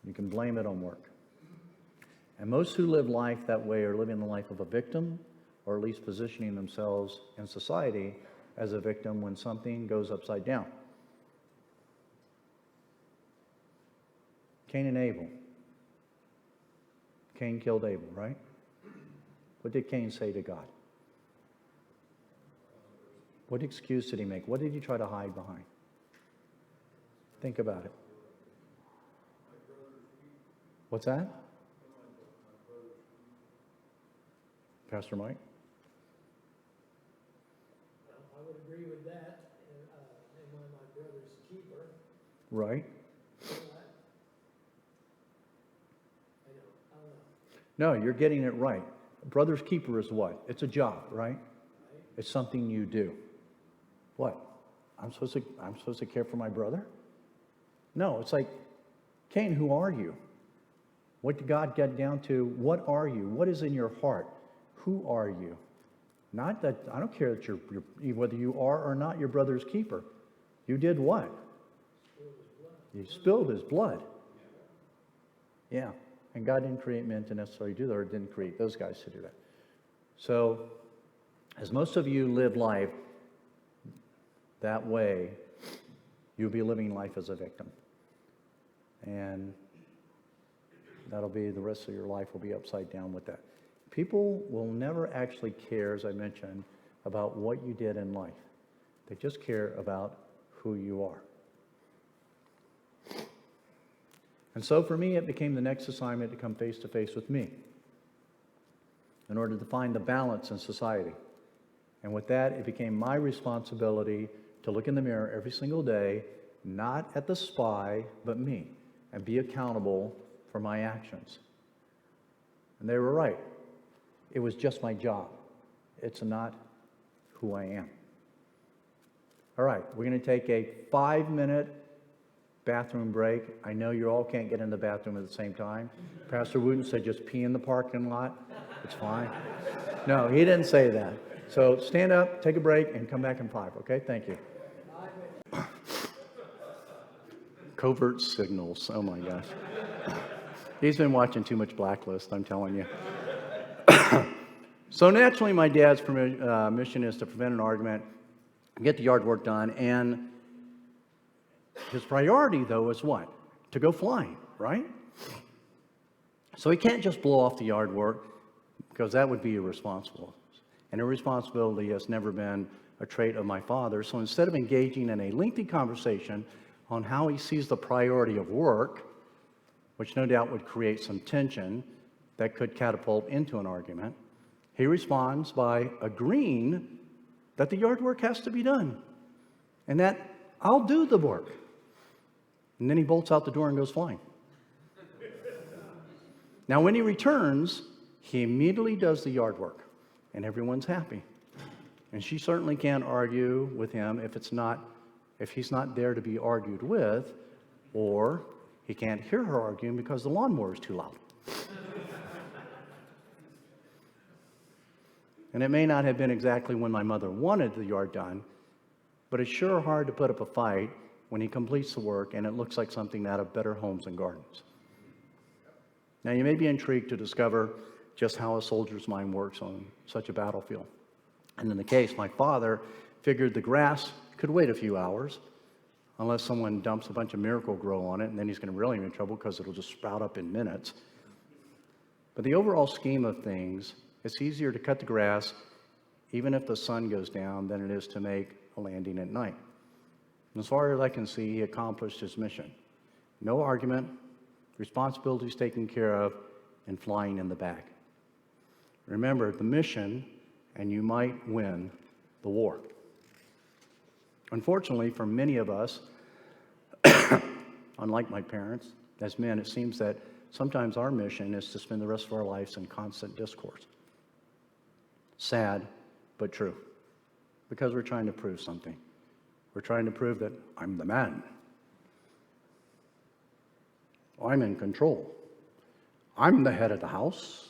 [SPEAKER 2] You can blame it on work. And most who live life that way are living the life of a victim, or at least positioning themselves in society as a victim when something goes upside down. Cain and Abel. Cain killed Abel, right? What did Cain say to God? What excuse did he make? What did he try to hide behind? Think about it. What's that? Pastor Mike?
[SPEAKER 1] I would agree with that. Am I my brother's keeper?
[SPEAKER 2] Right.
[SPEAKER 1] I don't know.
[SPEAKER 2] No, you're getting it right. Brother's keeper is what? It's a job, right? It's something you do. What? I'm supposed to care for my brother? No, it's like, Cain, who are you? What did God get down to? What are you? What is in your heart? Who are you? Not that, I don't care that you're whether you are or not your brother's keeper. You did what? You spilled his blood. Yeah. And God didn't create men to necessarily do that, or didn't create those guys to do that. So, as most of you live life that way, you'll be living life as a victim. And that'll be the rest of your life will be upside down with that. People will never actually care, as I mentioned, about what you did in life. They just care about who you are. And so for me, it became the next assignment to come face to face with me in order to find the balance in society. And with that, it became my responsibility to look in the mirror every single day, not at the spy, but me, and be accountable for my actions. And they were right. It was just my job. It's not who I am. All right, we're going to take a 5-minute bathroom break. I know you all can't get in the bathroom at the same time. Pastor Wooten said just pee in the parking lot. It's fine. No, he didn't say that. So stand up, take a break, and come back in 5, okay? Thank you. Covert signals. Oh, my gosh. He's been watching too much Blacklist, I'm telling you. So naturally, my dad's mission is to prevent an argument, get the yard work done, and his priority, though, is what? To go flying, right? So he can't just blow off the yard work, because that would be irresponsible. And irresponsibility has never been a trait of my father. So instead of engaging in a lengthy conversation on how he sees the priority of work, which no doubt would create some tension that could catapult into an argument, he responds by agreeing that the yard work has to be done and that I'll do the work. And then he bolts out the door and goes flying. Now, when he returns, he immediately does the yard work, and everyone's happy. And she certainly can't argue with him if he's not there to be argued with, or he can't hear her arguing because the lawnmower is too loud. And it may not have been exactly when my mother wanted the yard done, but it's sure hard to put up a fight when he completes the work and it looks like something out of Better Homes and Gardens. Now, you may be intrigued to discover just how a soldier's mind works on such a battlefield. And in the case, my father figured the grass could wait a few hours, unless someone dumps a bunch of Miracle-Gro on it, and then he's going to really be in trouble because it'll just sprout up in minutes. But the overall scheme of things, it's easier to cut the grass even if the sun goes down than it is to make a landing at night. And as far as I can see, he accomplished his mission. No argument, responsibilities taken care of, and flying in the bag. Remember the mission, and you might win the war. Unfortunately, for many of us, unlike my parents, as men, it seems that sometimes our mission is to spend the rest of our lives in constant discourse. Sad, but true. Because we're trying to prove something. We're trying to prove that I'm the man. I'm in control. I'm the head of the house.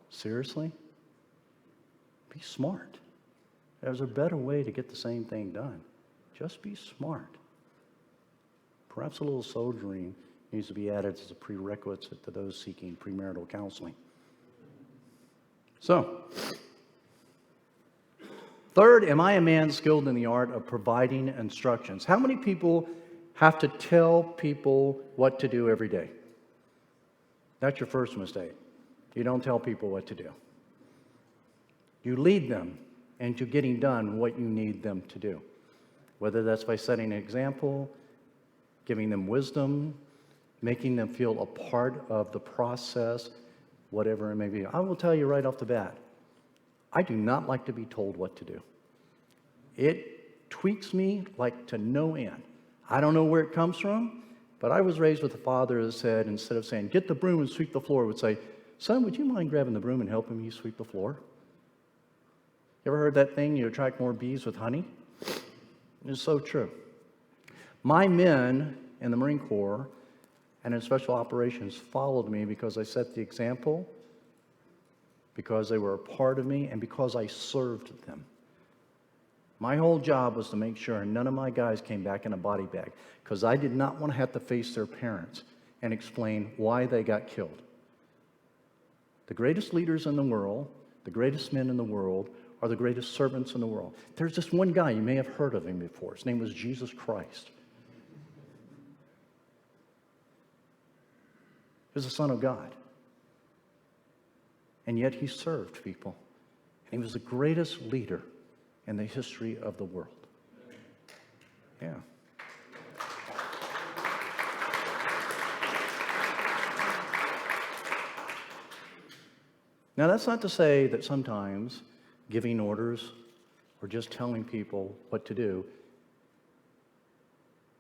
[SPEAKER 2] Seriously? Be smart. There's a better way to get the same thing done. Just be smart. Perhaps a little soldiering needs to be added as a prerequisite to those seeking premarital counseling. So, third, am I a man skilled in the art of providing instructions? How many people have to tell people what to do every day? That's your first mistake. You don't tell people what to do. You lead them into getting done what you need them to do. Whether that's by setting an example, giving them wisdom, making them feel a part of the process, whatever it may be. I will tell you right off the bat, I do not like to be told what to do. It tweaks me like to no end. I don't know where it comes from, but I was raised with a father that said, instead of saying, get the broom and sweep the floor, would say, son, would you mind grabbing the broom and helping me sweep the floor? You ever heard that thing, you attract more bees with honey? It's so true. My men in the Marine Corps and in special operations followed me because I set the example, because they were a part of me, and because I served them. My whole job was to make sure none of my guys came back in a body bag, because I did not want to have to face their parents and explain why they got killed. The greatest leaders in the world, the greatest men in the world, are the greatest servants in the world. There's just one guy, you may have heard of him before. His name was Jesus Christ. He was the Son of God. And yet he served people. And he was the greatest leader in the history of the world. Yeah. Now, that's not to say that sometimes giving orders or just telling people what to do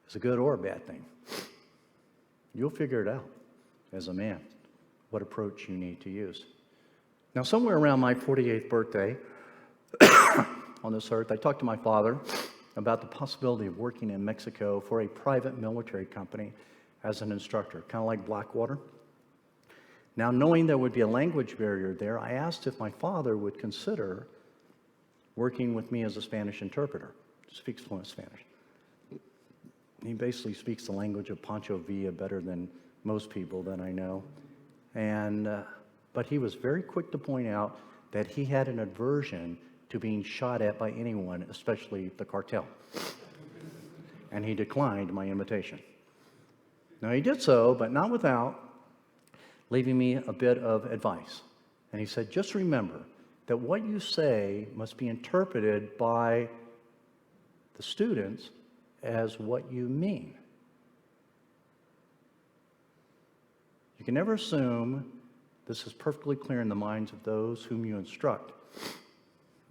[SPEAKER 2] is a good or a bad thing. You'll figure it out as a man, what approach you need to use. Now, somewhere around my 48th birthday on this earth, I talked to my father about the possibility of working in Mexico for a private military company as an instructor, kind of like Blackwater. Now, knowing there would be a language barrier there, I asked if my father would consider working with me as a Spanish interpreter. He speaks fluent Spanish. He basically speaks the language of Pancho Villa better than most people that I know. But he was very quick to point out that he had an aversion to being shot at by anyone, especially the cartel. And he declined my invitation. Now, he did so, but not without leaving me a bit of advice. And he said, just remember that what you say must be interpreted by the students as what you mean. You can never assume this is perfectly clear in the minds of those whom you instruct,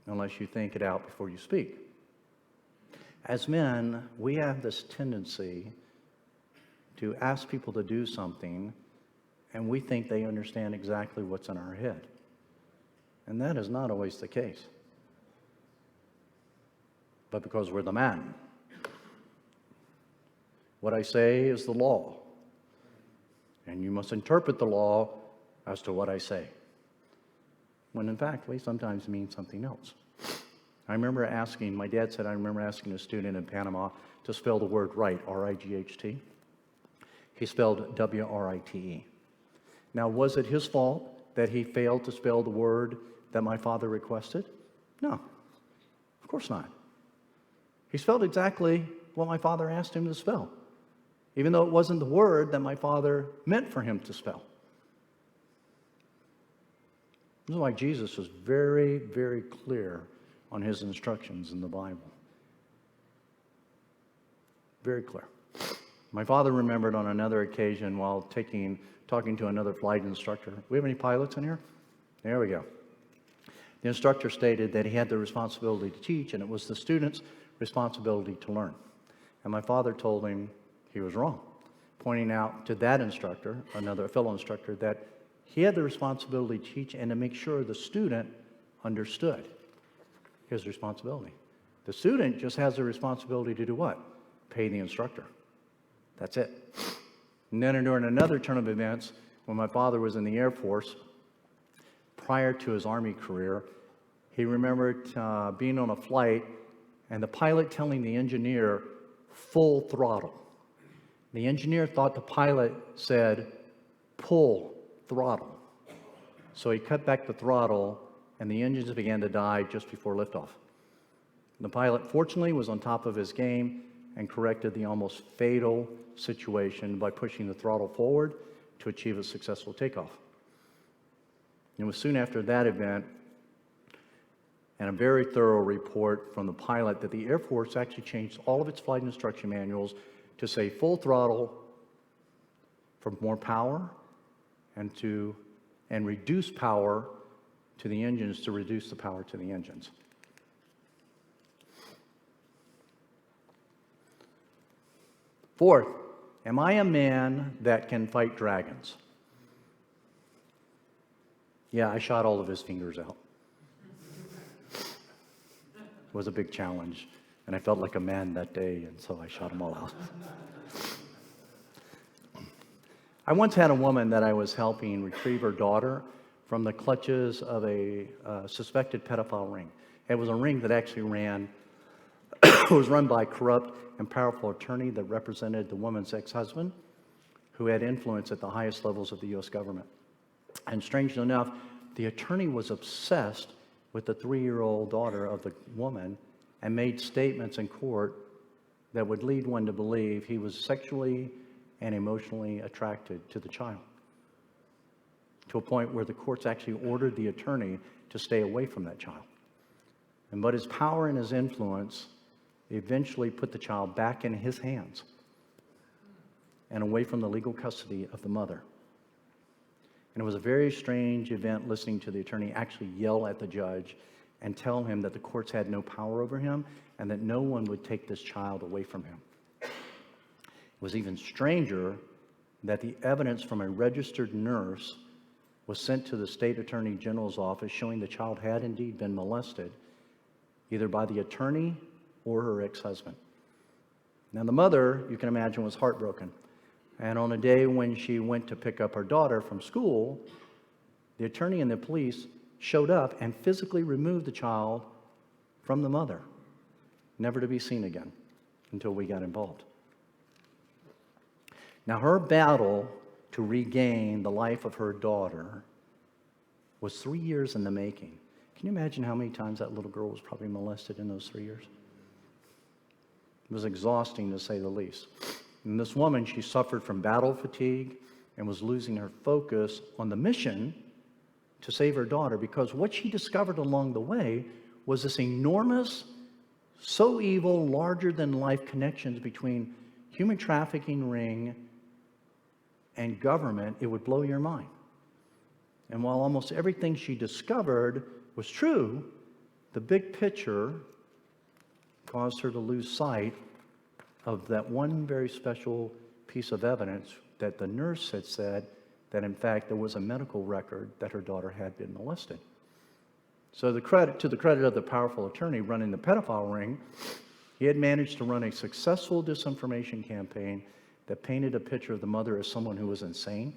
[SPEAKER 2] unless you think it out before you speak. As men, we have this tendency to ask people to do something, and we think they understand exactly what's in our head. And that is not always the case. But because we're the man, what I say is the law. And you must interpret the law as to what I say. When in fact, we sometimes mean something else. My dad said, I remember asking a student in Panama to spell the word right, R-I-G-H-T. He spelled W-R-I-T-E. Now, was it his fault that he failed to spell the word that my father requested? No, of course not. He spelled exactly what my father asked him to spell, even though it wasn't the word that my father meant for him to spell. This is why Jesus was very, very clear on his instructions in the Bible. Very clear. My father remembered on another occasion while talking to another flight instructor. We have any pilots in here? There we go. The instructor stated that he had the responsibility to teach, and it was the student's responsibility to learn. And my father told him he was wrong, pointing out to that instructor, another fellow instructor, that he had the responsibility to teach and to make sure the student understood his responsibility. The student just has the responsibility to do what? Pay the instructor. That's it. And then during another turn of events, when my father was in the Air Force, prior to his Army career, he remembered being on a flight and the pilot telling the engineer, full throttle. The engineer thought the pilot said, pull throttle. So he cut back the throttle and the engines began to die just before liftoff. The pilot, fortunately, was on top of his game and corrected the almost fatal situation by pushing the throttle forward to achieve a successful takeoff. It was soon after that event and a very thorough report from the pilot that the Air Force actually changed all of its flight instruction manuals to say full throttle for more power and reduce power to the engines to reduce the power to the engines. Fourth, am I a man that can fight dragons? Yeah, I shot all of his fingers out. It was a big challenge, and I felt like a man that day, and so I shot them all out. I once had a woman that I was helping retrieve her daughter from the clutches of a suspected pedophile ring. It was a ring that actually was run by a corrupt and powerful attorney that represented the woman's ex-husband, who had influence at the highest levels of the U.S. government. And strangely enough, the attorney was obsessed with the 3-year-old daughter of the woman and made statements in court that would lead one to believe he was sexually and emotionally attracted to the child, to a point where the courts actually ordered the attorney to stay away from that child. But his power and his influence eventually put the child back in his hands and away from the legal custody of the mother. And it was a very strange event listening to the attorney actually yell at the judge and tell him that the courts had no power over him and that no one would take this child away from him. It was even stranger that the evidence from a registered nurse was sent to the state attorney general's office showing the child had indeed been molested, either by the attorney or her ex-husband. Now the mother, you can imagine, was heartbroken. And on a day when she went to pick up her daughter from school, the attorney and the police showed up and physically removed the child from the mother, never to be seen again until we got involved. Now her battle to regain the life of her daughter was 3 years in the making. Can you imagine how many times that little girl was probably molested in those 3 years? It was exhausting, to say the least. And this woman, she suffered from battle fatigue and was losing her focus on the mission to save her daughter, because what she discovered along the way was this enormous, so evil, larger-than-life connections between human trafficking ring and government. It would blow your mind. And while almost everything she discovered was true, the big picture caused her to lose sight of that one very special piece of evidence that the nurse had said that in fact there was a medical record that her daughter had been molested. So to the credit of the powerful attorney running the pedophile ring, he had managed to run a successful disinformation campaign that painted a picture of the mother as someone who was insane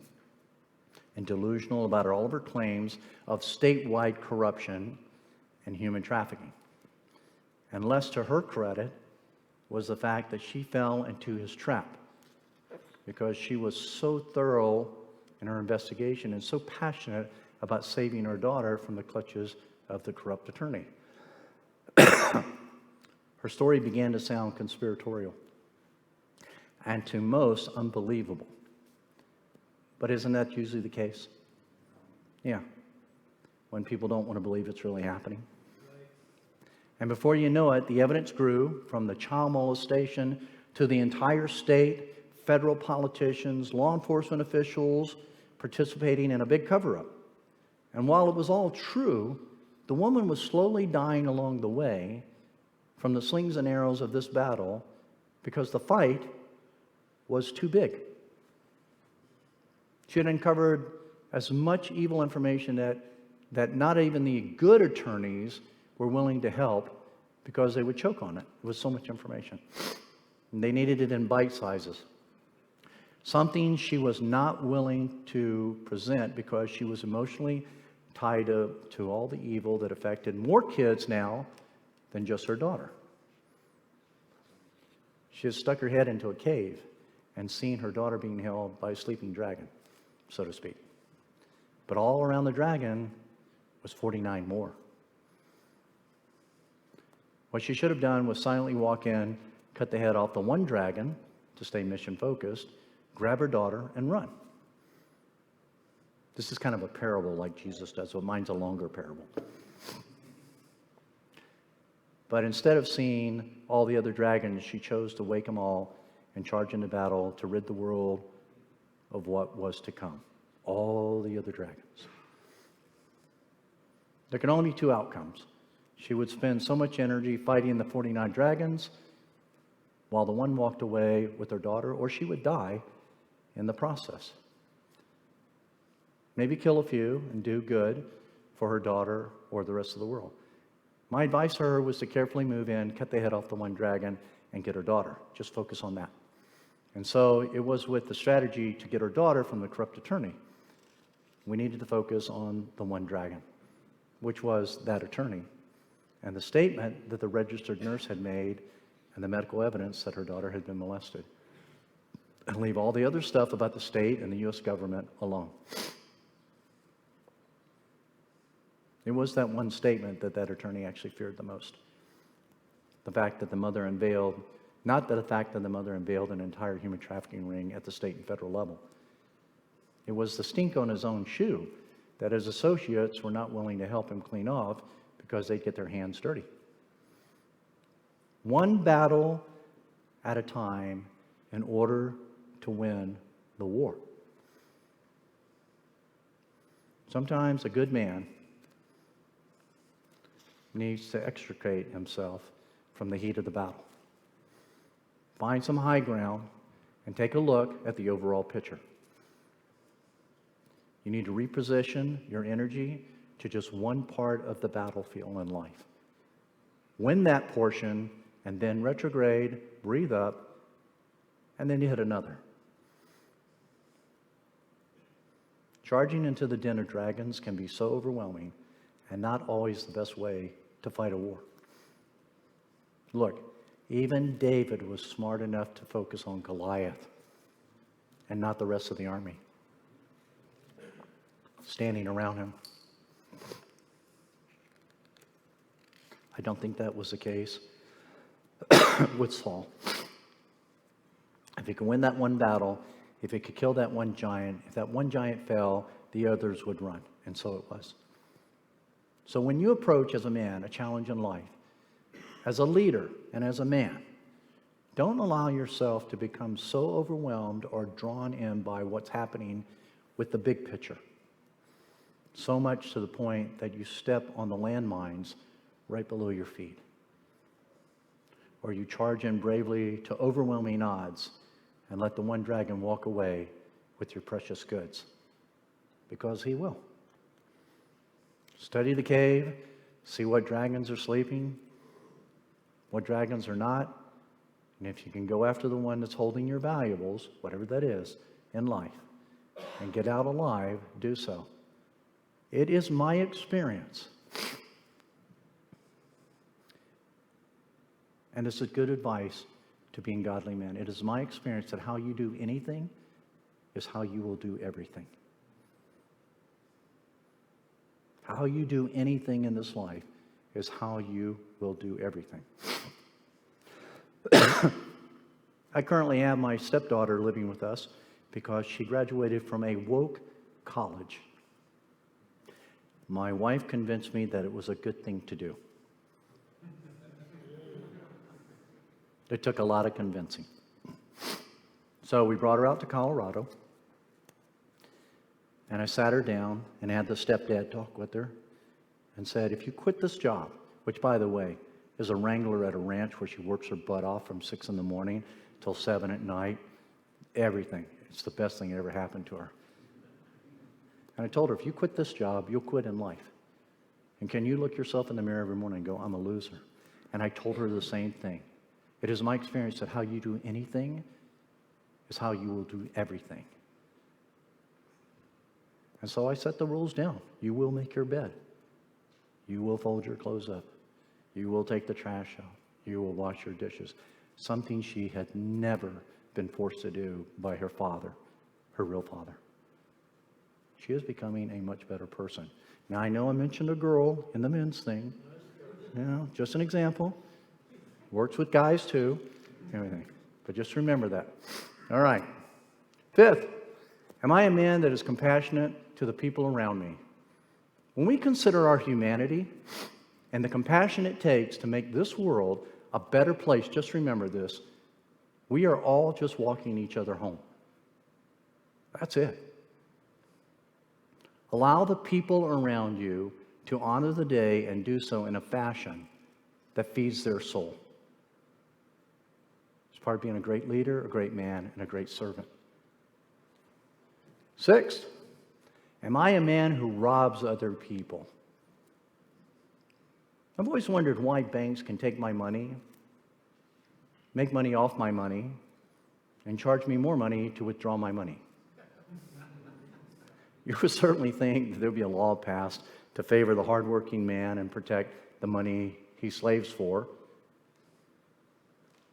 [SPEAKER 2] and delusional about all of her claims of statewide corruption and human trafficking. And less to her credit was the fact that she fell into his trap, because she was so thorough in her investigation and so passionate about saving her daughter from the clutches of the corrupt attorney. Her story began to sound conspiratorial and to most unbelievable. But isn't that usually the case? Yeah. When people don't want to believe it's really happening. And before you know it, the evidence grew from the child molestation to the entire state, federal politicians, law enforcement officials participating in a big cover-up. And while it was all true, the woman was slowly dying along the way from the slings and arrows of this battle because the fight was too big. She had uncovered as much evil information that not even the good attorneys were willing to help because they would choke on it. It was so much information. And they needed it in bite sizes. Something she was not willing to present because she was emotionally tied to all the evil that affected more kids now than just her daughter. She had stuck her head into a cave and seen her daughter being held by a sleeping dragon, so to speak. But all around the dragon was 49 more. What she should have done was silently walk in, cut the head off the one dragon to stay mission focused, grab her daughter, and run. This is kind of a parable like Jesus does, so mine's a longer parable. But instead of seeing all the other dragons, she chose to wake them all and charge into battle to rid the world of what was to come. All the other dragons. There can only be two outcomes. She would spend so much energy fighting the 49 dragons while the one walked away with her daughter, or she would die in the process. Maybe kill a few and do good for her daughter or the rest of the world. My advice to her was to carefully move in, cut the head off the one dragon, and get her daughter. Just focus on that. And so it was with the strategy to get her daughter from the corrupt attorney. We needed to focus on the one dragon, which was that attorney, and the statement that the registered nurse had made, and the medical evidence that her daughter had been molested. And leave all the other stuff about the state and the U.S. government alone. It was that one statement that attorney actually feared the most. The fact that the mother unveiled, not the fact that the mother unveiled an entire human trafficking ring at the state and federal level. It was the stink on his own shoe that his associates were not willing to help him clean off because they'd get their hands dirty. One battle at a time in order to win the war. Sometimes a good man needs to extricate himself from the heat of the battle. Find some high ground and take a look at the overall picture. You need to reposition your energy to just one part of the battlefield in life. Win that portion and then retrograde, breathe up, and then you hit another. Charging into the den of dragons can be so overwhelming and not always the best way to fight a war. Look, even David was smart enough to focus on Goliath and not the rest of the army standing around him. I don't think that was the case with Saul. If he could win that one battle, if he could kill that one giant, if that one giant fell, the others would run. And so it was. So when you approach as a man a challenge in life, as a leader and as a man, don't allow yourself to become so overwhelmed or drawn in by what's happening with the big picture. So much to the point that you step on the landmines right below your feet. Or you charge in bravely to overwhelming odds and let the one dragon walk away with your precious goods. Because he will. Study the cave, see what dragons are sleeping, what dragons are not, and if you can go after the one that's holding your valuables, whatever that is, in life, and get out alive, do so. It is my experience, and it's a good advice to being godly men. It is my experience that how you do anything is how you will do everything. How you do anything in this life is how you will do everything. I currently have my stepdaughter living with us because she graduated from a woke college. My wife convinced me that it was a good thing to do. It took a lot of convincing. So we brought her out to Colorado, and I sat her down and had the stepdad talk with her and said, if you quit this job, which, by the way, is a wrangler at a ranch where she works her butt off from 6 in the morning till 7 at night, everything. It's the best thing that ever happened to her. And I told her, if you quit this job, you'll quit in life. And can you look yourself in the mirror every morning and go, I'm a loser? And I told her the same thing. It is my experience that how you do anything is how you will do everything. And so I set the rules down. You will make your bed. You will fold your clothes up. You will take the trash out. You will wash your dishes. Something she had never been forced to do by her father, her real father. She is becoming a much better person. Now, I know I mentioned a girl in the men's thing. You know, just an example. Works with guys too, everything. But just remember that. All right. 5th, am I a man that is compassionate to the people around me? When we consider our humanity and the compassion it takes to make this world a better place, just remember this. We are all just walking each other home. That's it. Allow the people around you to honor the day and do so in a fashion that feeds their soul. It's part of being a great leader, a great man, and a great servant. 6th, am I a man who robs other people? I've always wondered why banks can take my money, make money off my money, and charge me more money to withdraw my money. You would certainly think that there would be a law passed to favor the hardworking man and protect the money he slaves for,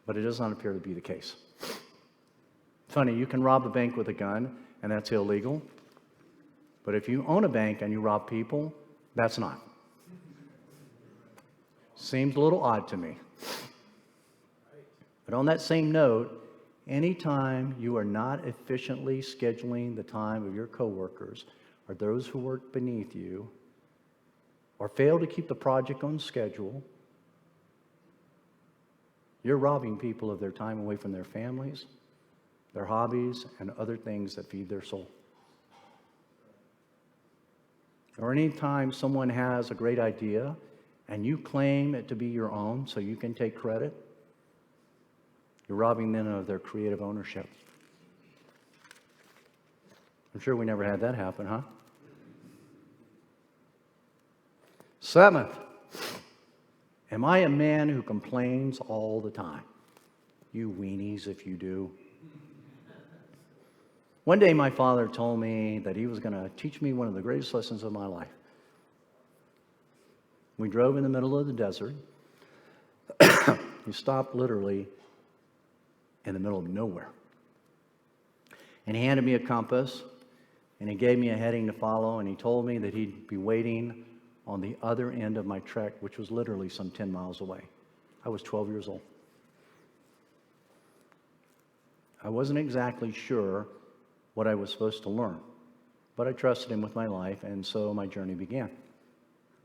[SPEAKER 2] but it does not appear to be the case. Funny, you can rob a bank with a gun, and that's illegal, but if you own a bank and you rob people, that's not. Seems a little odd to me. But on that same note, anytime you are not efficiently scheduling the time of your coworkers or those who work beneath you, or fail to keep the project on schedule, you're robbing people of their time away from their families, their hobbies, and other things that feed their soul. Or anytime someone has a great idea and you claim it to be your own so you can take credit, you're robbing them of their creative ownership. I'm sure we never had that happen, huh? 7th, am I a man who complains all the time? You weenies if you do. One day my father told me that he was going to teach me one of the greatest lessons of my life. We drove in the middle of the desert. He stopped literally in the middle of nowhere. And he handed me a compass, and he gave me a heading to follow, and he told me that he'd be waiting on the other end of my trek, which was literally some 10 miles away. I was 12 years old. I wasn't exactly sure what I was supposed to learn, but I trusted him with my life, and so my journey began.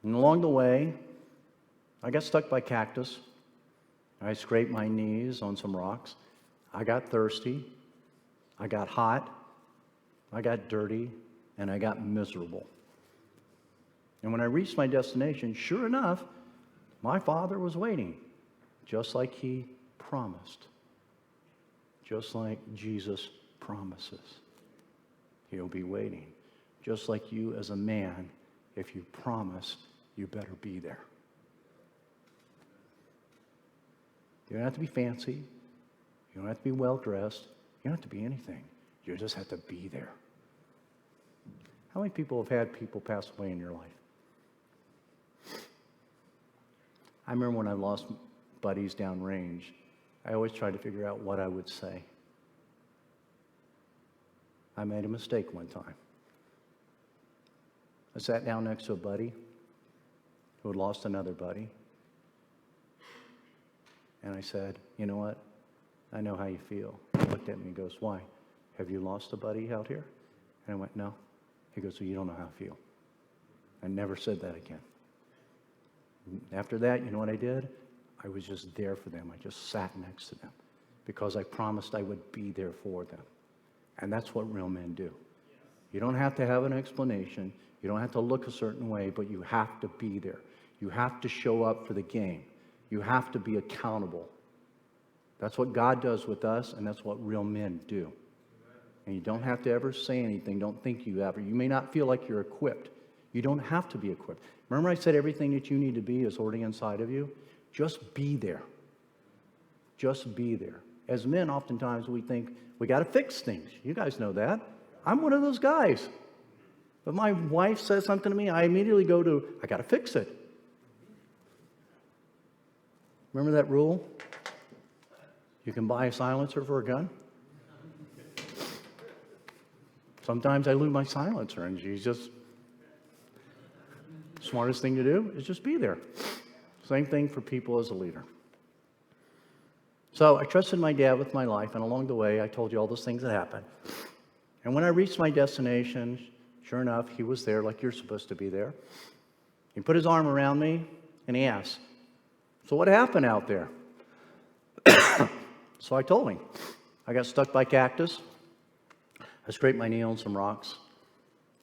[SPEAKER 2] And along the way, I got stuck by cactus. I scraped my knees on some rocks. I got thirsty. I got hot. I got dirty, and I got miserable. And when I reached my destination, sure enough, my father was waiting, just like he promised, just like Jesus promises. He'll be waiting, just like you as a man. If you promise, you better be there. You don't have to be fancy. You don't have to be well-dressed. You don't have to be anything. You just have to be there. How many people have had people pass away in your life? I remember when I lost buddies downrange, I always tried to figure out what I would say. I made a mistake one time. I sat down next to a buddy who had lost another buddy. And I said, you know what? I know how you feel. He looked at me and goes, why? Have you lost a buddy out here? And I went, no. He goes, well, you don't know how I feel. I never said that again. After that, you know what I did? I was just there for them. I just sat next to them because I promised I would be there for them. And that's what real men do. You don't have to have an explanation. You don't have to look a certain way, but you have to be there. You have to show up for the game. You have to be accountable. That's what God does with us, and that's what real men do. And you don't have to ever say anything. Don't think you ever. You may not feel like you're equipped. You don't have to be equipped. Remember I said everything that you need to be is already inside of you? Just be there. Just be there. As men, oftentimes we think we got to fix things. You guys know that. I'm one of those guys. But my wife says something to me, I immediately go to, I got to fix it. Remember that rule? You can buy a silencer for a gun. Sometimes I lose my silencer, and she's just, smartest thing to do is just be there. Same thing for people as a leader. So I trusted my dad with my life, and along the way, I told you all those things that happened. And when I reached my destination, sure enough, he was there like you're supposed to be there. He put his arm around me, and he asked, so what happened out there? So I told him. I got stuck by cactus. I scraped my knee on some rocks.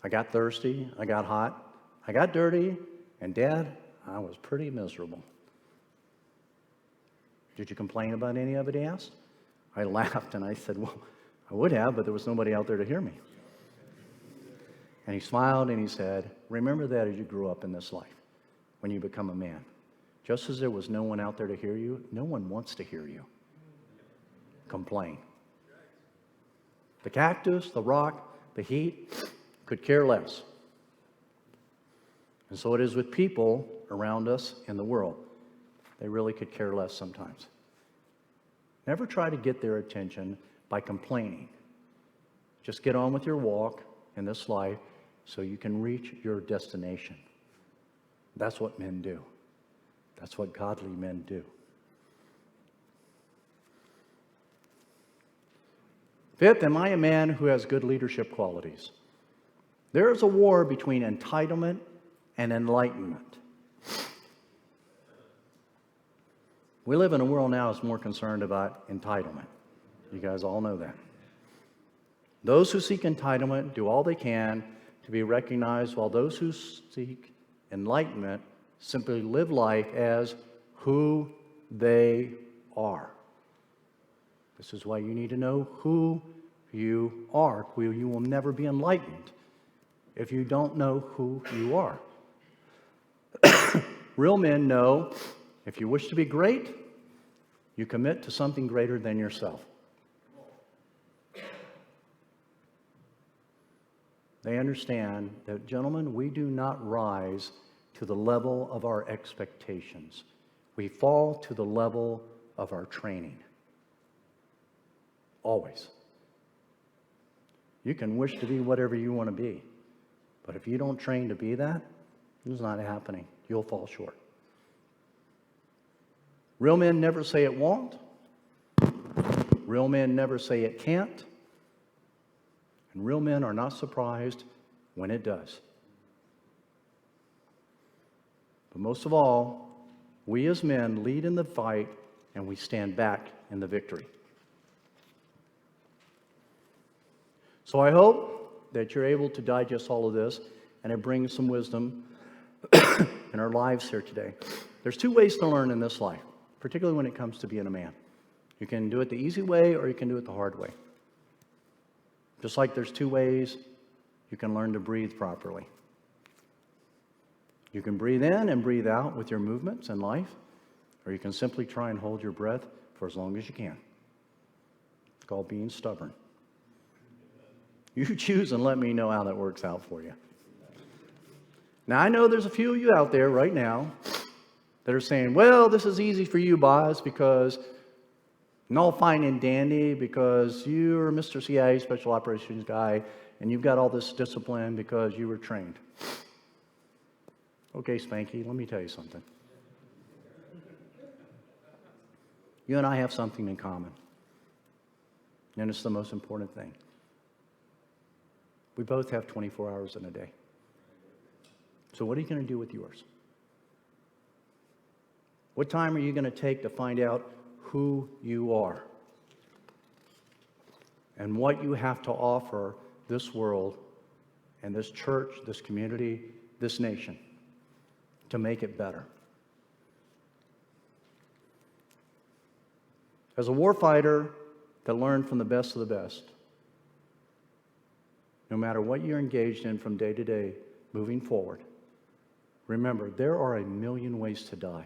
[SPEAKER 2] I got thirsty. I got hot. I got dirty. And Dad, I was pretty miserable. Did you complain about any of it, he asked. I laughed and I said, well, I would have, but there was nobody out there to hear me. And he smiled and he said, remember that as you grew up in this life, when you become a man. Just as there was no one out there to hear you, no one wants to hear you complain. The cactus, the rock, the heat could care less. And so it is with people around us in the world. They really could care less sometimes. Never try to get their attention by complaining. Just get on with your walk in this life so you can reach your destination. That's what men do. That's what godly men do. Fifth, am I a man who has good leadership qualities? There is a war between entitlement and enlightenment. We live in a world now that's more concerned about entitlement. You guys all know that. Those who seek entitlement do all they can to be recognized, while those who seek enlightenment simply live life as who they are. This is why you need to know who you are. You will never be enlightened if you don't know who you are. Real men know if you wish to be great, you commit to something greater than yourself. They understand that, gentlemen, we do not rise to the level of our expectations. We fall to the level of our training. Always. You can wish to be whatever you want to be, but if you don't train to be that, it's not happening. You'll fall short. Real men never say it won't. Real men never say it can't. And real men are not surprised when it does. But most of all, we as men lead in the fight and we stand back in the victory. So I hope that you're able to digest all of this and it brings some wisdom in our lives here today. There's two ways to learn in this life, particularly when it comes to being a man. You can do it the easy way or you can do it the hard way. Just like there's two ways you can learn to breathe properly. You can breathe in and breathe out with your movements in life, or you can simply try and hold your breath for as long as you can. It's called being stubborn. You choose and let me know how that works out for you. Now, I know there's a few of you out there right now that are saying, well, this is easy for you, Baz, because and all fine and dandy because you're Mr. CIA Special Operations guy and you've got all this discipline because you were trained. Okay, Spanky, let me tell you something. You and I have something in common. And it's the most important thing. We both have 24 hours in a day. So what are you going to do with yours? What time are you going to take to find out who you are? And what you have to offer this world and this church, this community, this nation to make it better. As a warfighter that learned from the best of the best, no matter what you're engaged in from day to day, moving forward, remember, there are a million ways to die.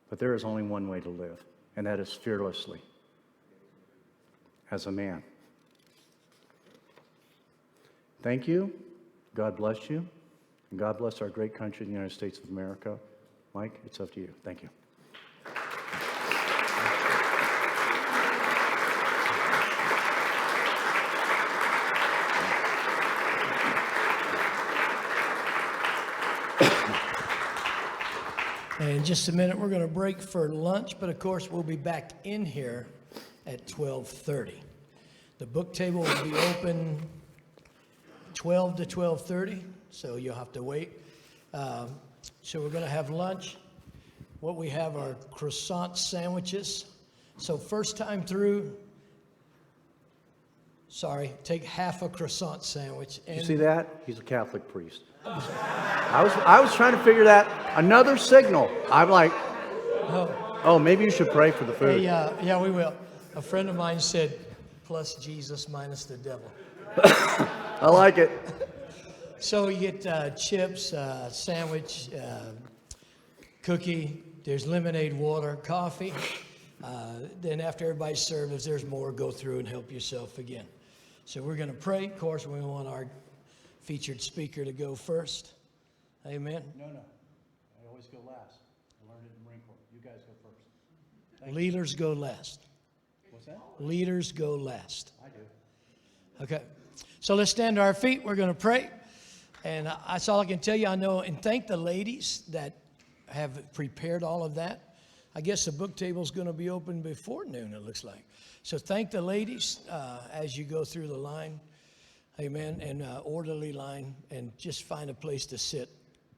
[SPEAKER 2] But there is only one way to live, and that is fearlessly, as a man. Thank you. God bless you. And God bless our great country, the United States of America. Mike, it's up to you. Thank you.
[SPEAKER 1] And in just a minute, we're going to break for lunch, but of course, we'll be back in here at 12:30. The book table will be open 12 to 12:30, so you'll have to wait. So we're going to have lunch. What we have are croissant sandwiches. So first time through, take half a croissant sandwich. And
[SPEAKER 2] You see that? He's a Catholic priest. I was trying to figure that. Another signal. I'm like, oh, maybe you should pray for the food.
[SPEAKER 1] Hey, yeah, we will. A friend of mine said, plus Jesus minus the devil.
[SPEAKER 2] I like it.
[SPEAKER 1] So you get chips, sandwich, cookie. There's lemonade, water, coffee. Then after everybody's served, if there's more, go through and help yourself again. So we're going to pray. Of course, we want our featured speaker to go first. Amen.
[SPEAKER 2] No. I always go last. I learned it in Marine Corps. You guys go first.
[SPEAKER 1] Leaders go last.
[SPEAKER 2] What's that?
[SPEAKER 1] Leaders go last.
[SPEAKER 2] I do.
[SPEAKER 1] Okay. So let's stand to our feet. We're going to pray. And that's all I can tell you. I know. And thank the ladies that have prepared all of that. I guess the book table is going to be open before noon, it looks like. So thank the ladies as you go through the line. Amen. And orderly line. And just find a place to sit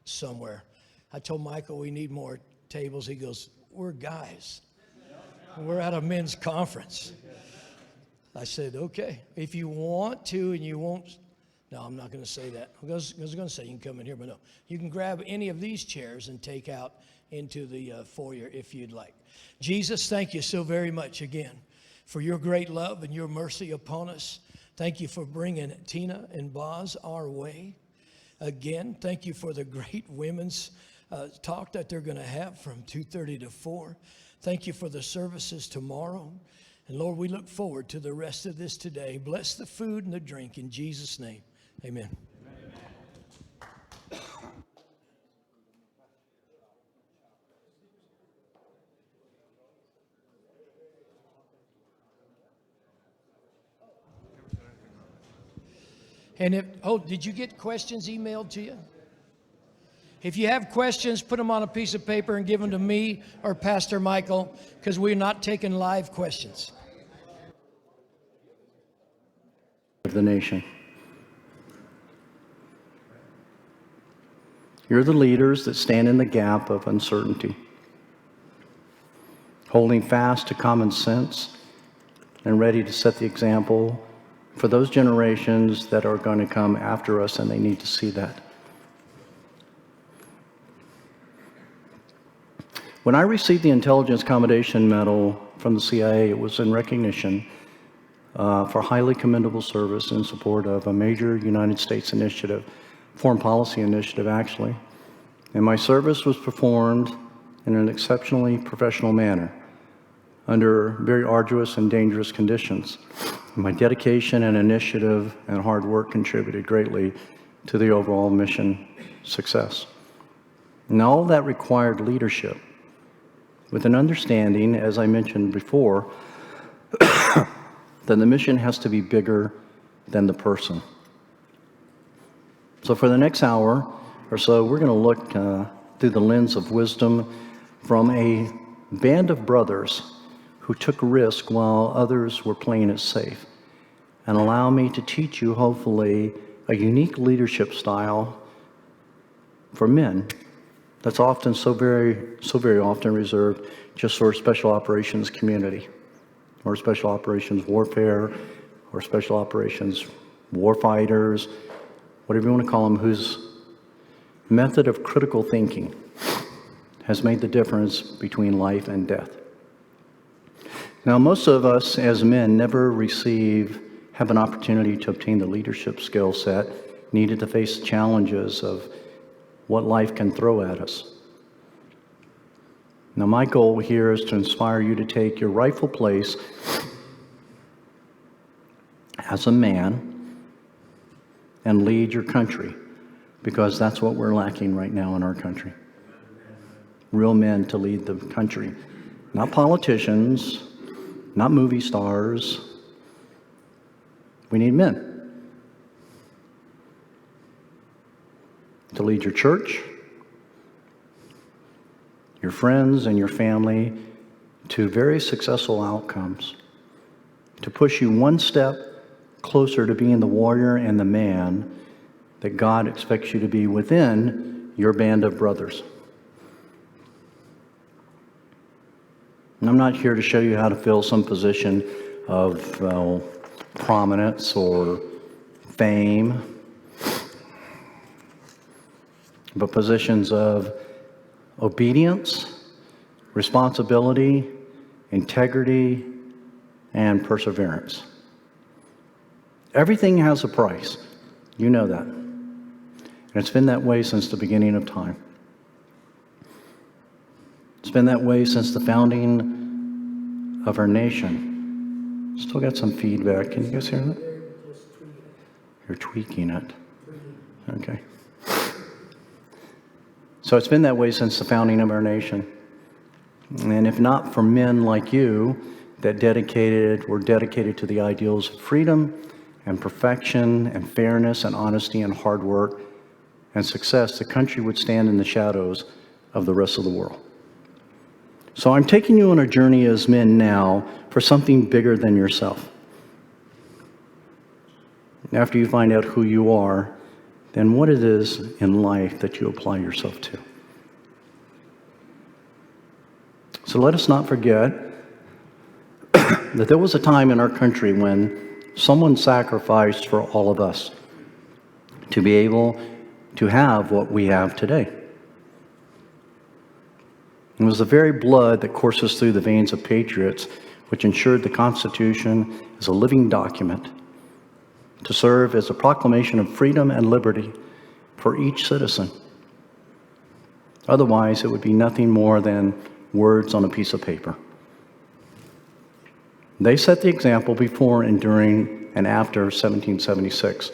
[SPEAKER 1] somewhere. I told Michael we need more tables. He goes, we're guys. We're at a men's conference. I said, okay. If you want to and you won't. No, I'm not going to say that. I was going to say you can come in here, but no. You can grab any of these chairs and take out into the foyer if you'd like. Jesus, thank you so very much again for your great love and your mercy upon us. Thank you for bringing Tina and Baz our way. Again, thank you for the great women's talk that they're going to have from 2:30 to 4. Thank you for the services tomorrow. And Lord, we look forward to the rest of this today. Bless the food and the drink in Jesus' name. Amen. And did you get questions emailed to you? If you have questions, put them on a piece of paper and give them to me or Pastor Michael, because we're not taking live questions.
[SPEAKER 2] Of the nation. You're the leaders that stand in the gap of uncertainty, holding fast to common sense and ready to set the example for those generations that are going to come after us, and they need to see that. When I received the Intelligence Commendation Medal from the CIA, it was in recognition for highly commendable service in support of a major United States initiative, foreign policy initiative actually. And my service was performed in an exceptionally professional manner under very arduous and dangerous conditions. My dedication and initiative and hard work contributed greatly to the overall mission success. And all that required leadership with an understanding, as I mentioned before, that the mission has to be bigger than the person. So for the next hour or so, we're going to look through the lens of wisdom from a band of brothers who took a risk while others were playing it safe. And allow me to teach you, hopefully, a unique leadership style for men that's often so very often reserved just for special operations community, or special operations warfare, or special operations warfighters, whatever you want to call them, whose method of critical thinking has made the difference between life and death. Now, most of us as men never have an opportunity to obtain the leadership skill set needed to face the challenges of what life can throw at us. Now, my goal here is to inspire you to take your rightful place as a man and lead your country, because that's what we're lacking right now in our country. Real men to lead the country. Not politicians, not movie stars. We need men to lead your church, your friends, and your family to very successful outcomes, to push you one step closer to being the warrior and the man that God expects you to be within your band of brothers. And I'm not here to show you how to fill some position of prominence or fame, but positions of obedience, responsibility, integrity, and perseverance. Everything has a price. You know that. And it's been that way since the beginning of time. It's been that way since the founding of our nation. Still got some feedback. Can you guys hear that? You're tweaking it. Okay. So it's been that way since the founding of our nation. And if not for men like you that were dedicated to the ideals of freedom and perfection and fairness and honesty and hard work and success, the country would stand in the shadows of the rest of the world. So I'm taking you on a journey as men now for something bigger than yourself. After you find out who you are, then what it is in life that you apply yourself to. So let us not forget that there was a time in our country when someone sacrificed for all of us to be able to have what we have today. It was the very blood that courses through the veins of patriots which ensured the Constitution as a living document to serve as a proclamation of freedom and liberty for each citizen. Otherwise, it would be nothing more than words on a piece of paper. They set the example before and during and after 1776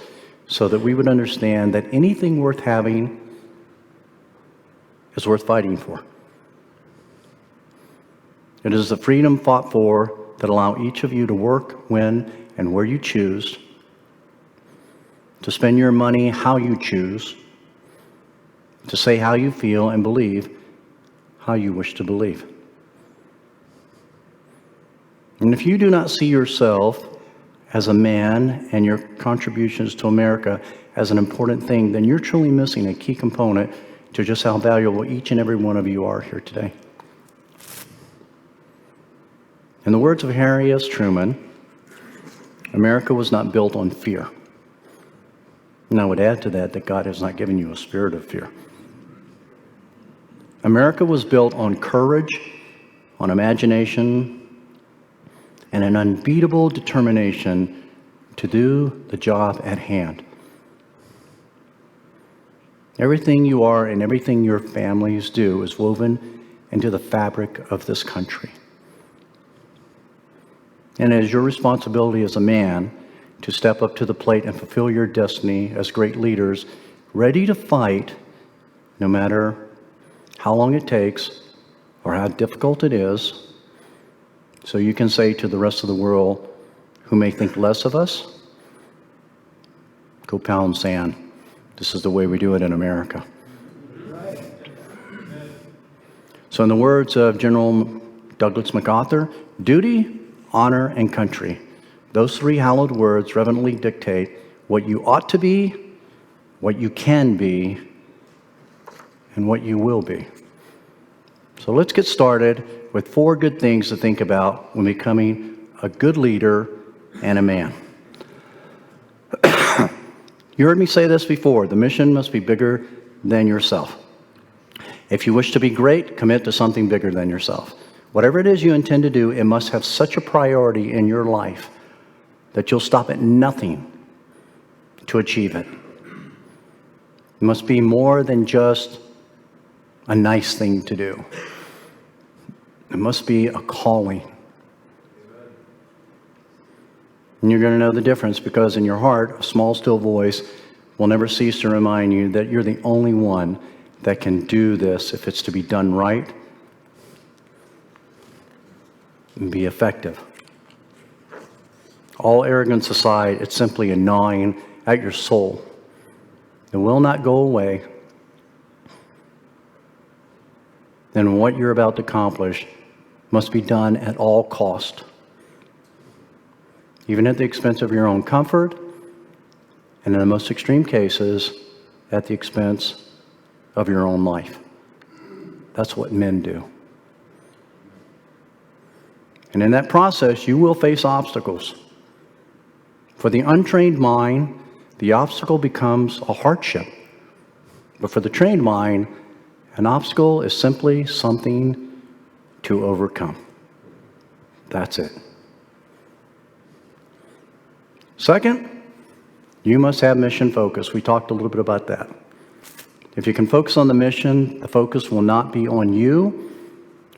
[SPEAKER 2] so that we would understand that anything worth having is worth fighting for. It is the freedom fought for that allow each of you to work when and where you choose, to spend your money how you choose, to say how you feel and believe how you wish to believe. And if you do not see yourself as a man and your contributions to America as an important thing, then you're truly missing a key component to just how valuable each and every one of you are here today. In the words of Harry S. Truman, America was not built on fear. And I would add to that God has not given you a spirit of fear. America was built on courage, on imagination, and an unbeatable determination to do the job at hand. Everything you are and everything your families do is woven into the fabric of this country. And it is your responsibility as a man to step up to the plate and fulfill your destiny as great leaders, ready to fight no matter how long it takes or how difficult it is, so you can say to the rest of the world who may think less of us, go pound sand This is the way we do it in America. So in the words of General Douglas MacArthur, duty, honor, and country. Those three hallowed words reverently dictate what you ought to be, what you can be, and what you will be. So let's get started with 4 good things to think about when becoming a good leader and a man. You heard me say this before. The mission must be bigger than yourself. If you wish to be great, commit to something bigger than yourself. Whatever it is you intend to do, it must have such a priority in your life that you'll stop at nothing to achieve it. It must be more than just a nice thing to do. It must be a calling. And you're going to know the difference because in your heart, a small, still voice will never cease to remind you that you're the only one that can do this if it's to be done right and be effective. All arrogance aside, it's simply a gnawing at your soul. It will not go away. Then what you're about to accomplish must be done at all cost, even at the expense of your own comfort, and in the most extreme cases, at the expense of your own life. That's what men do. And in that process, you will face obstacles. For the untrained mind, the obstacle becomes a hardship. But for the trained mind, an obstacle is simply something to overcome. That's it. Second, you must have mission focus. We talked a little bit about that. If you can focus on the mission, the focus will not be on you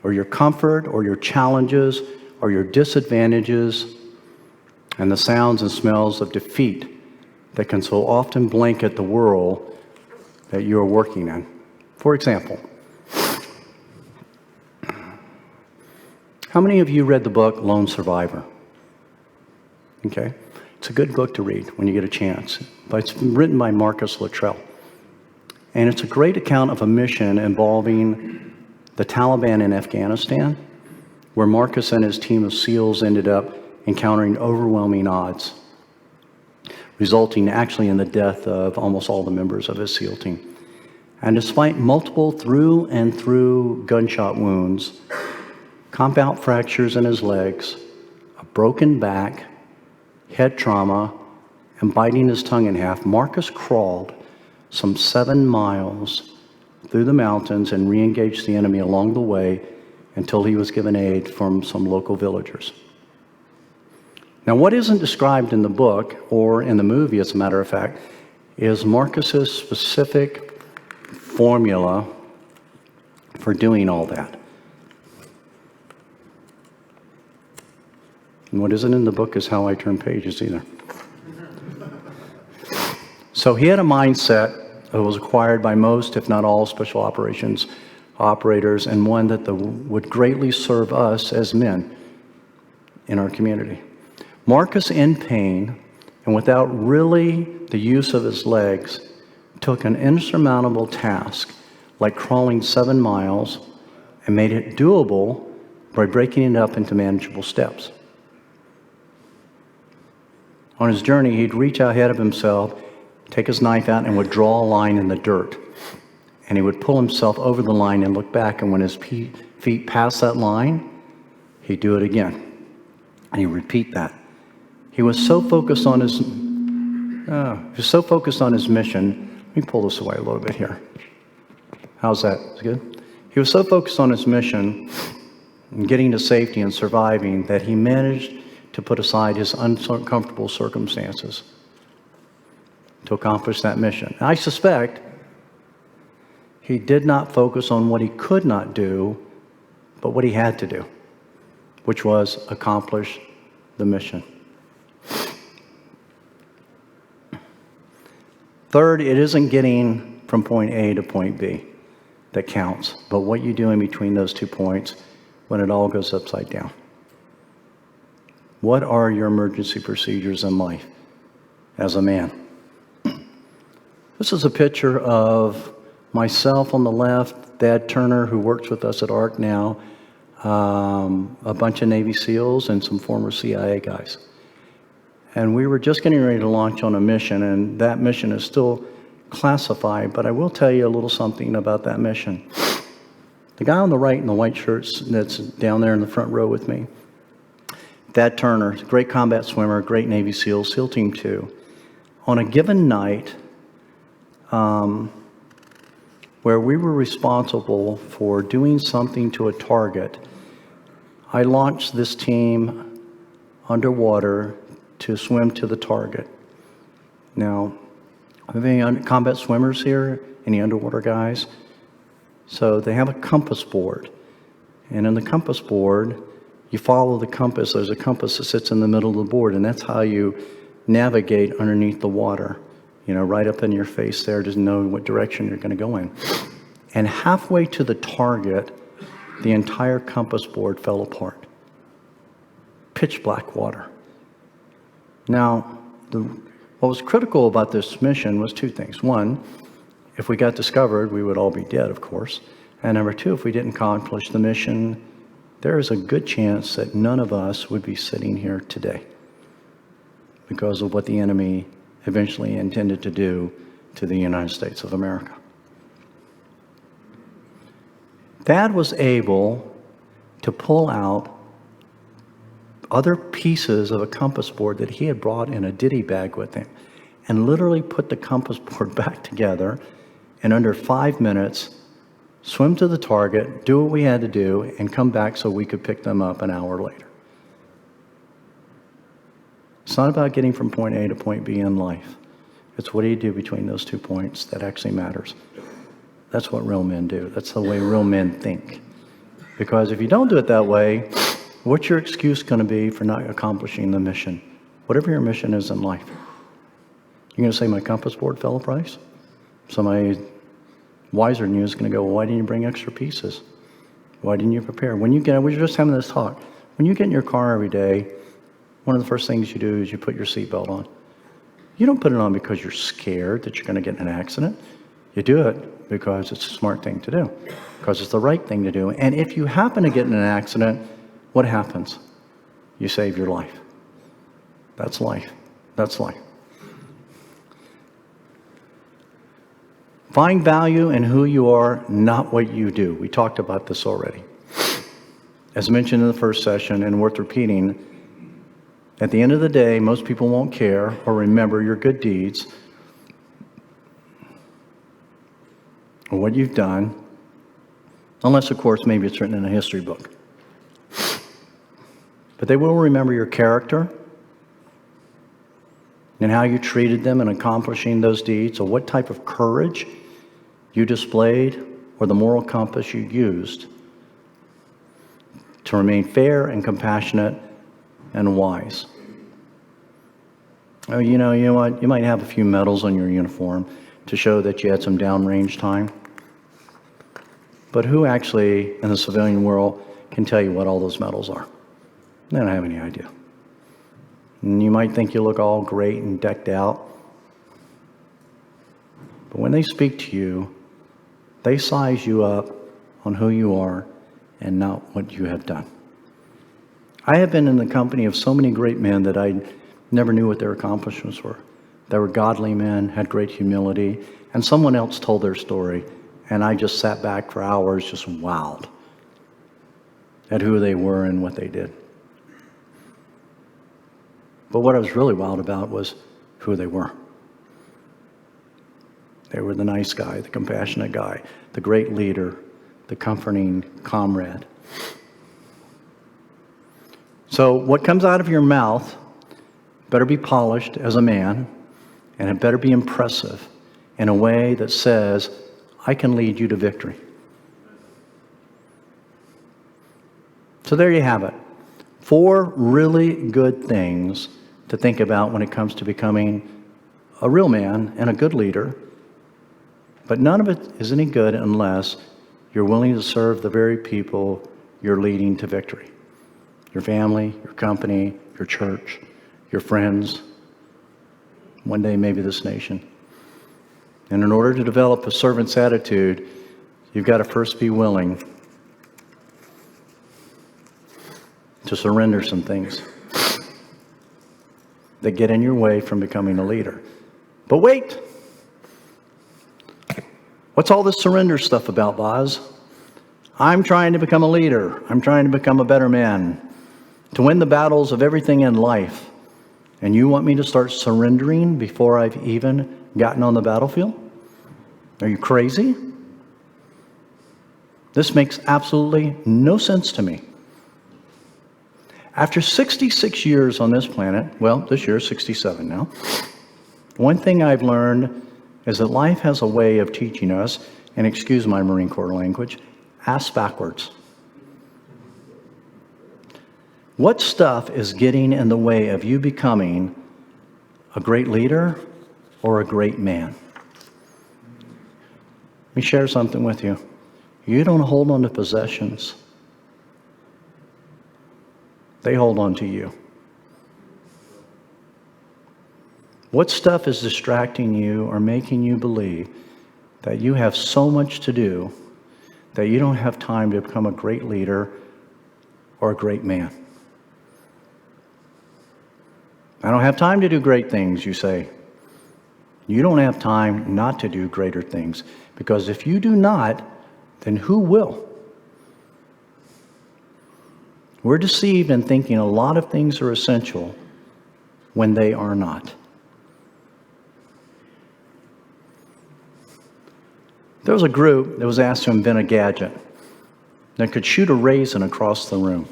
[SPEAKER 2] or your comfort or your challenges or your disadvantages and the sounds and smells of defeat that can so often blanket the world that you are working in. For example, how many of you read the book Lone Survivor? Okay. It's a good book to read when you get a chance. But it's written by Marcus Luttrell. And it's a great account of a mission involving the Taliban in Afghanistan, where Marcus and his team of SEALs ended up encountering overwhelming odds, resulting actually in the death of almost all the members of his SEAL team. And despite multiple through and through gunshot wounds, compound fractures in his legs, a broken back, head trauma, and biting his tongue in half, Marcus crawled some 7 miles through the mountains and re-engaged the enemy along the way until he was given aid from some local villagers. Now, what isn't described in the book or in the movie, as a matter of fact, is Marcus's specific formula for doing all that. And what isn't in the book is how I turn pages either. So he had a mindset that was acquired by most, if not all, special operations operators, and one that would greatly serve us as men in our community. Marcus, in pain and without really the use of his legs, took an insurmountable task like crawling 7 miles and made it doable by breaking it up into manageable steps. On his journey, he'd reach out ahead of himself, take his knife out, and would draw a line in the dirt. And he would pull himself over the line and look back, and when his feet passed that line, he'd do it again. And he'd repeat that. He was so focused on his mission. Let me pull this away a little bit here. How's that? Is it good? He was so focused on his mission and getting to safety and surviving that he managed to put aside his uncomfortable circumstances to accomplish that mission. And I suspect he did not focus on what he could not do, but what he had to do, which was accomplish the mission. Third, it isn't getting from point A to point B that counts, but what you do in between those 2 points when it all goes upside down. What are your emergency procedures in life as a man? This is a picture of myself on the left, Thad Turner, who works with us at ARC now, a bunch of Navy SEALs, and some former CIA guys. And we were just getting ready to launch on a mission, and that mission is still classified, but I will tell you a little something about that mission. The guy on the right in the white shirts that's down there in the front row with me, Thad Turner, great combat swimmer, great Navy SEAL, SEAL Team 2. On a given night, where we were responsible for doing something to a target, I launched this team underwater to swim to the target. Now, are there any combat swimmers here? Any underwater guys? So they have a compass board. And in the compass board, you follow the compass. There's a compass that sits in the middle of the board, and that's how you navigate underneath the water. You know, right up in your face there, just know what direction you're going to go in. And halfway to the target, the entire compass board fell apart. Pitch black water. Now, what was critical about this mission was two things. One, if we got discovered, we would all be dead, of course. And number two, if we didn't accomplish the mission, there is a good chance that none of us would be sitting here today because of what the enemy eventually intended to do to the United States of America. Thad was able to pull out other pieces of a compass board that he had brought in a ditty bag with him and literally put the compass board back together in under 5 minutes, swim to the target, do what we had to do, and come back so we could pick them up an hour later. It's not about getting from point A to point B in life. It's what do you do between those 2 points that actually matters. That's what real men do. That's the way real men think. Because if you don't do it that way, what's your excuse going to be for not accomplishing the mission? Whatever your mission is in life. You're going to say, my compass board fell apart? Somebody wiser than you is going to go, well, why didn't you bring extra pieces? Why didn't you prepare? When you get, we were just having this talk. When you get in your car every day, one of the first things you do is you put your seatbelt on. You don't put it on because you're scared that you're going to get in an accident. You do it because it's a smart thing to do, because it's the right thing to do. And if you happen to get in an accident, what happens? You save your life. That's life. That's life. Find value in who you are, not what you do. We talked about this already. As mentioned in the first session, and worth repeating, at the end of the day, most people won't care or remember your good deeds or what you've done, unless, of course, maybe it's written in a history book. But they will remember your character and how you treated them in accomplishing those deeds, or what type of courage you displayed, or the moral compass you used to remain fair and compassionate and wise. Oh, you know what? You might have a few medals on your uniform to show that you had some downrange time. But who actually, in the civilian world, can tell you what all those medals are? They don't have any idea. And you might think you look all great and decked out. But when they speak to you, they size you up on who you are and not what you have done. I have been in the company of so many great men that I never knew what their accomplishments were. They were godly men, had great humility, and someone else told their story, and I just sat back for hours just wowed at who they were and what they did. But what I was really wowed about was who they were. They were the nice guy, the compassionate guy, the great leader, the comforting comrade. So what comes out of your mouth better be polished as a man, and it better be impressive in a way that says, I can lead you to victory. So there you have it. 4 really good things to think about when it comes to becoming a real man and a good leader. But none of it is any good unless you're willing to serve the very people you're leading to victory. Your family, your company, your church, your friends, one day maybe this nation. And in order to develop a servant's attitude, you've got to first be willing to surrender some things that get in your way from becoming a leader. But wait! What's all this surrender stuff about, Baz? I'm trying to become a leader. I'm trying to become a better man, to win the battles of everything in life. And you want me to start surrendering before I've even gotten on the battlefield? Are you crazy? This makes absolutely no sense to me. After 66 years on this planet, well, this year 67 now, one thing I've learned is that life has a way of teaching us, and excuse my Marine Corps language, ass backwards. What stuff is getting in the way of you becoming a great leader or a great man? Let me share something with you. You don't hold on to possessions. They hold on to you. What stuff is distracting you or making you believe that you have so much to do that you don't have time to become a great leader or a great man? I don't have time to do great things, you say. You don't have time not to do greater things, because if you do not, then who will? We're deceived in thinking a lot of things are essential when they are not. There was a group that was asked to invent a gadget that could shoot a raisin across the room.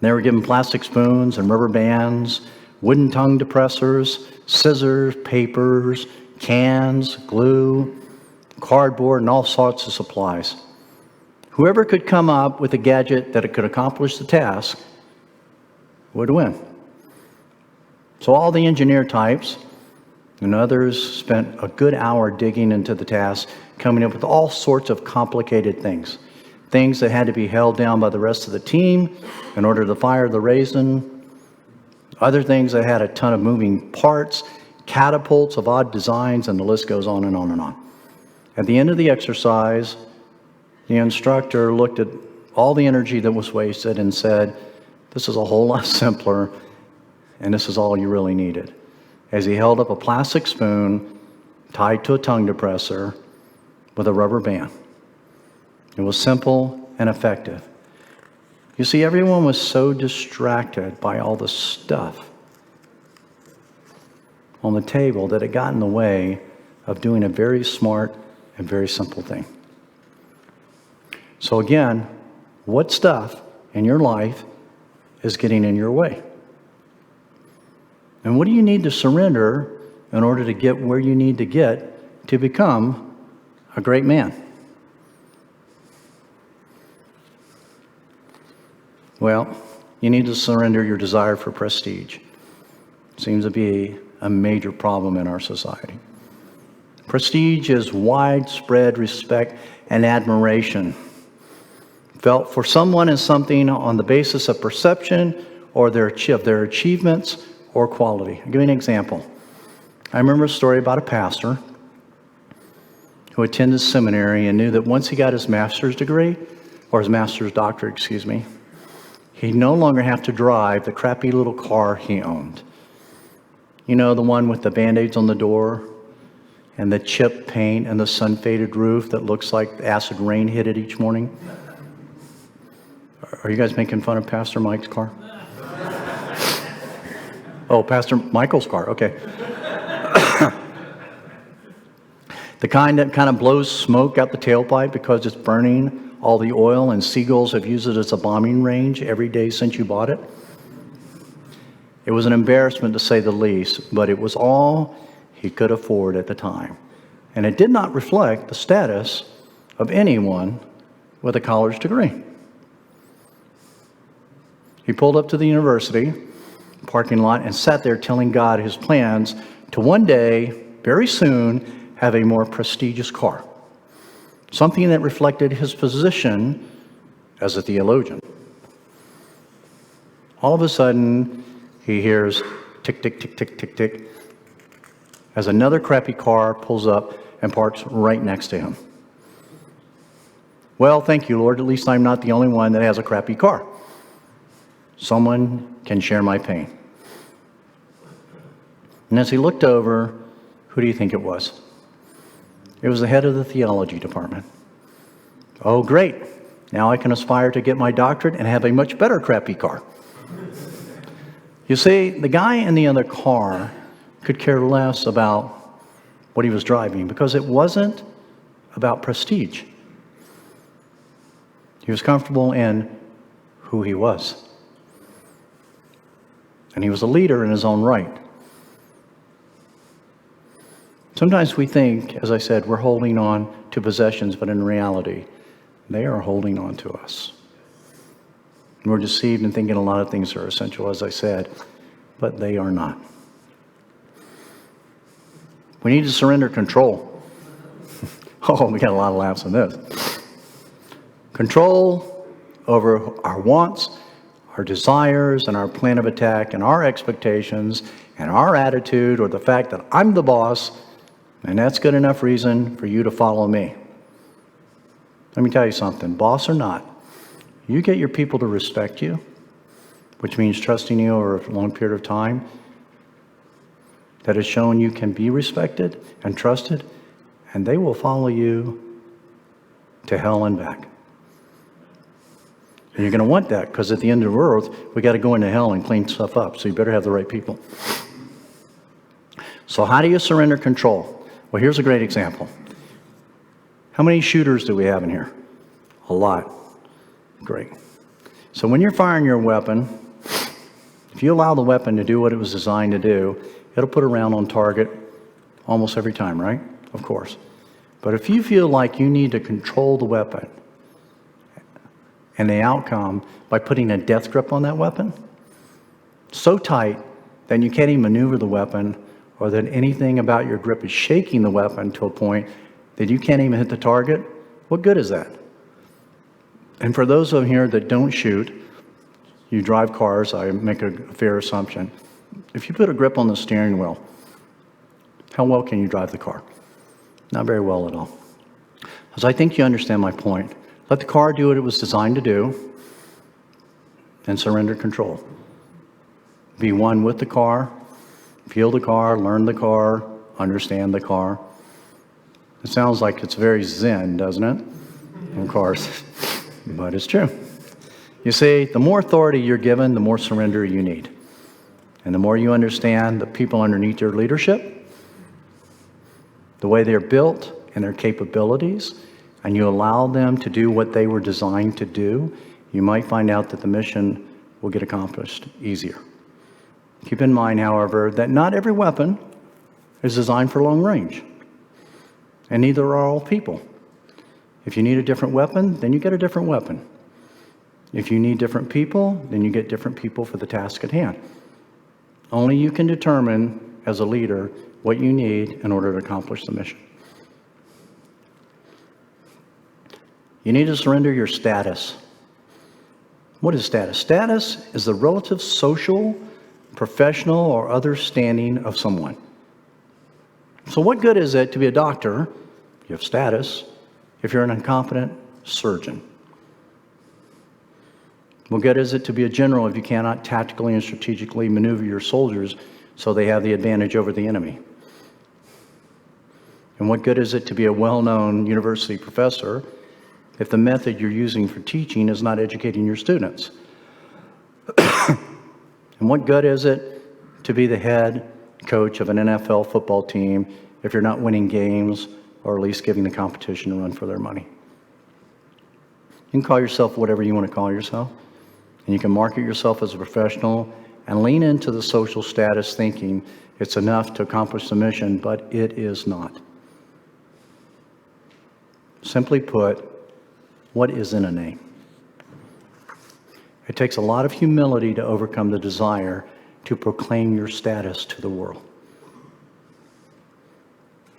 [SPEAKER 2] They were given plastic spoons and rubber bands, wooden tongue depressors, scissors, papers, cans, glue, cardboard, and all sorts of supplies. Whoever could come up with a gadget that it could accomplish the task would win. So all the engineer types and others spent a good hour digging into the task, coming up with all sorts of complicated things. Things that had to be held down by the rest of the team in order to fire the raisin. Other things that had a ton of moving parts, catapults of odd designs, and the list goes on and on and on. At the end of the exercise, the instructor looked at all the energy that was wasted and said, this is a whole lot simpler, and this is all you really needed. As he held up a plastic spoon tied to a tongue depressor with a rubber band. It was simple and effective. You see, everyone was so distracted by all the stuff on the table that it got in the way of doing a very smart and very simple thing. So again, what stuff in your life is getting in your way? And what do you need to surrender in order to get where you need to get to become a great man? Well, you need to surrender your desire for prestige. Seems to be a major problem in our society. Prestige is widespread respect and admiration felt for someone and something on the basis of perception or their achievements or quality. I'll give you an example. I remember a story about a pastor who attended seminary and knew that once he got his master's degree, or his master's doctorate, he'd no longer have to drive the crappy little car he owned. You know, the one with the Band-Aids on the door and the chipped paint and the sun-faded roof that looks like acid rain hit it each morning? Are you guys making fun of Pastor Mike's car? Oh, Pastor Michael's car, okay. The kind that kind of blows smoke out the tailpipe because it's burning all the oil, and seagulls have used it as a bombing range every day since you bought it. It was an embarrassment to say the least, but it was all he could afford at the time. And it did not reflect the status of anyone with a college degree. He pulled up to the university parking lot and sat there telling God his plans to one day, very soon, have a more prestigious car. Something that reflected his position as a theologian. All of a sudden, he hears tick, tick, tick, tick, tick, tick. as another crappy car pulls up and parks right next to him. Well, thank you, Lord. At least I'm not the only one that has a crappy car. Someone can share my pain. And as he looked over, who do you think it was? It was the head of the theology department. Oh, great. Now I can aspire to get my doctorate and have a much better crappy car. You see, the guy in the other car could care less about what he was driving because it wasn't about prestige. He was comfortable in who he was. And he was a leader in his own right. Sometimes we think, as I said, we're holding on to possessions, but in reality, they are holding on to us. And we're deceived in thinking a lot of things are essential, as I said, but they are not. We need to surrender control. Oh, we got a lot of laughs on this. Control over our wants, our desires, and our plan of attack, and our expectations, and our attitude, or the fact that I'm the boss, and that's good enough reason for you to follow me. Let me tell you something, boss or not, you get your people to respect you, which means trusting you over a long period of time, that has shown you can be respected and trusted, and they will follow you to hell and back. And you're going to want that, because at the end of the world, we got to go into hell and clean stuff up, so you better have the right people. So how do you surrender control? Well, here's a great example. How many shooters do we have in here? A lot. Great. So when you're firing your weapon, if you allow the weapon to do what it was designed to do, it'll put a round on target almost every time, right? Of course. But if you feel like you need to control the weapon and the outcome by putting a death grip on that weapon, so tight that you can't even maneuver the weapon, or that anything about your grip is shaking the weapon to a point that you can't even hit the target, what good is that? And for those of you here that don't shoot, you drive cars, I make a fair assumption. If you put a grip on the steering wheel, how well can you drive the car? Not very well at all. Because I think you understand my point. Let the car do what it was designed to do, and surrender control. Be one with the car, feel the car, learn the car, understand the car. It sounds like it's very zen, doesn't it? Of course, but it's true. You see, the more authority you're given, the more surrender you need. And the more you understand the people underneath your leadership, the way they're built and their capabilities, and you allow them to do what they were designed to do, you might find out that the mission will get accomplished easier. Keep in mind, however, that not every weapon is designed for long range, and neither are all people. If you need a different weapon, then you get a different weapon. If you need different people, then you get different people for the task at hand. Only you can determine, as a leader, what you need in order to accomplish the mission. You need to surrender your status. What is status? Status is the relative social, professional, or other standing of someone. So what good is it to be a doctor, you have status, if you're an incompetent surgeon? What good is it to be a general if you cannot tactically and strategically maneuver your soldiers so they have the advantage over the enemy? And what good is it to be a well-known university professor if the method you're using for teaching is not educating your students? And what good is it to be the head coach of an NFL football team if you're not winning games, or at least giving the competition a run for their money? You can call yourself whatever you want to call yourself, and you can market yourself as a professional and lean into the social status thinking it's enough to accomplish the mission, but it is not. Simply put, what is in a name? It takes a lot of humility to overcome the desire to proclaim your status to the world.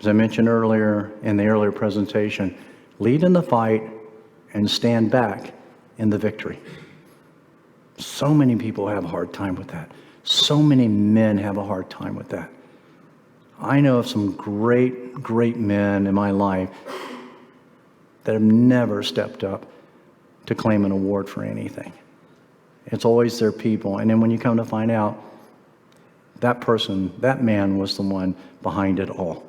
[SPEAKER 2] As I mentioned earlier in the earlier presentation, lead in the fight and stand back in the victory. So many people have a hard time with that. So many men have a hard time with that. I know of some great, great men in my life that have never stepped up to claim an award for anything. It's always their people. And then when you come to find out, that person, that man was the one behind it all.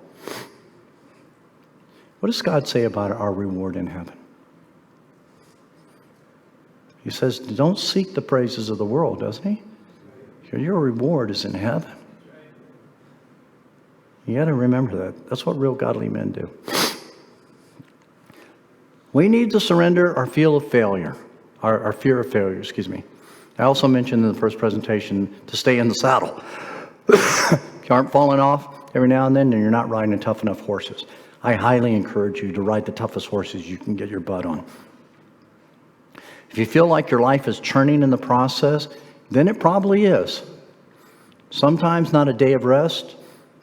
[SPEAKER 2] What does God say about our reward in heaven? He says, don't seek the praises of the world, doesn't he? Your reward is in heaven. You got to remember that. That's what real godly men do. We need to surrender our fear of failure. Our fear of failure, excuse me. I also mentioned in the first presentation to stay in the saddle. If you aren't falling off every now and then you're not riding tough enough horses. I highly encourage you to ride the toughest horses you can get your butt on. If you feel like your life is churning in the process, then it probably is. Sometimes not a day of rest,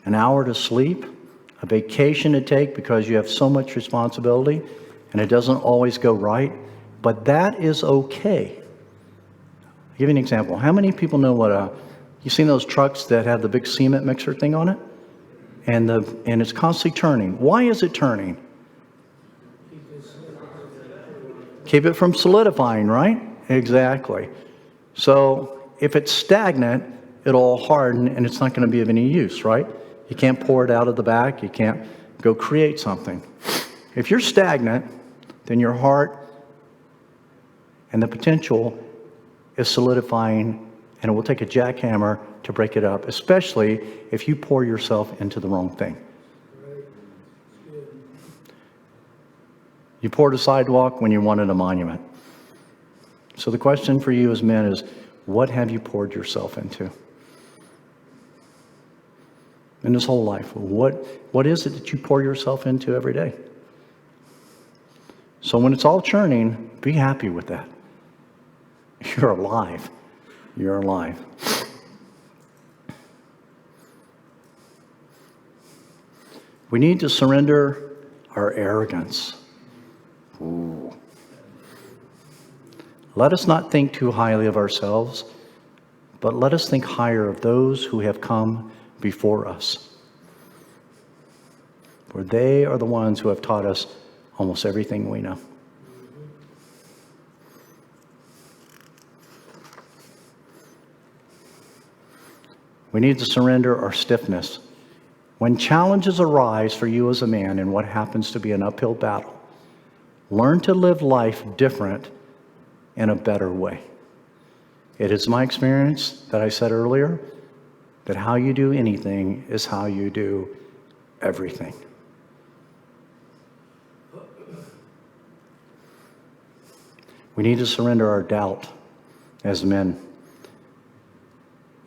[SPEAKER 2] an hour to sleep, a vacation to take because you have so much responsibility and it doesn't always go right, but that is okay. I'll give you an example. How many people know you've seen those trucks that have the big cement mixer thing on it? And it's constantly turning. Why is it turning? Keep it from solidifying, right? Exactly. So if it's stagnant, it'll all harden and it's not going to be of any use, right? You can't pour it out of the back. You can't go create something. If you're stagnant, then your heart and the potential is solidifying, and it will take a jackhammer to break it up, especially if you pour yourself into the wrong thing. You poured a sidewalk when you wanted a monument. So the question for you as men is, what have you poured yourself into? In this whole life, what is it that you pour yourself into every day? So when it's all churning, be happy with that. You're alive. You're alive. We need to surrender our arrogance. Ooh. Let us not think too highly of ourselves, but let us think higher of those who have come before us. For they are the ones who have taught us almost everything we know. We need to surrender our stiffness. When challenges arise for you as a man in what happens to be an uphill battle, learn to live life different in a better way. It is my experience that I said earlier that how you do anything is how you do everything. We need to surrender our doubt as men.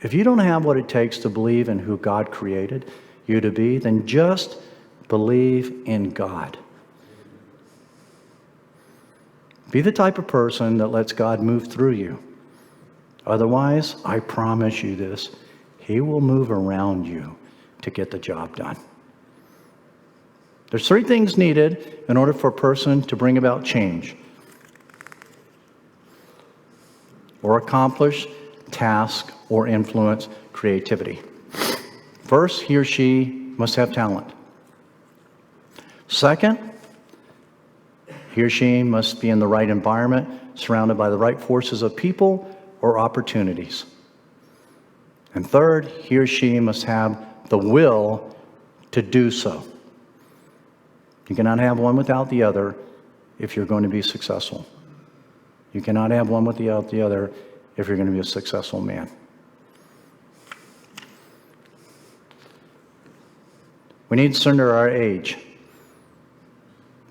[SPEAKER 2] If you don't have what it takes to believe in who God created you to be, then just believe in God. Be the type of person that lets God move through you. Otherwise, I promise you this, He will move around you to get the job done. There's 3 things needed in order for a person to bring about change or accomplish, task, or influence creativity. First, he or she must have talent. Second, he or she must be in the right environment, surrounded by the right forces of people or opportunities. And third, he or she must have the will to do so. You cannot have one without the other if you're going to be successful. You cannot have one without the other if you're going to be a successful man. We need to surrender our age.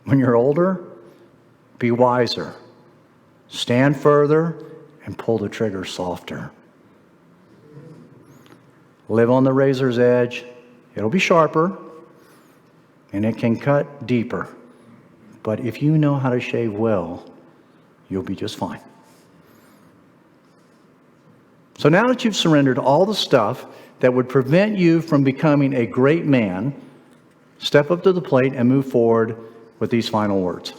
[SPEAKER 2] When you're older, be wiser. Stand further and pull the trigger softer. Live on the razor's edge. It'll be sharper and it can cut deeper. But if you know how to shave well, you'll be just fine. So now that you've surrendered all the stuff that would prevent you from becoming a great man, step up to the plate and move forward with these final words.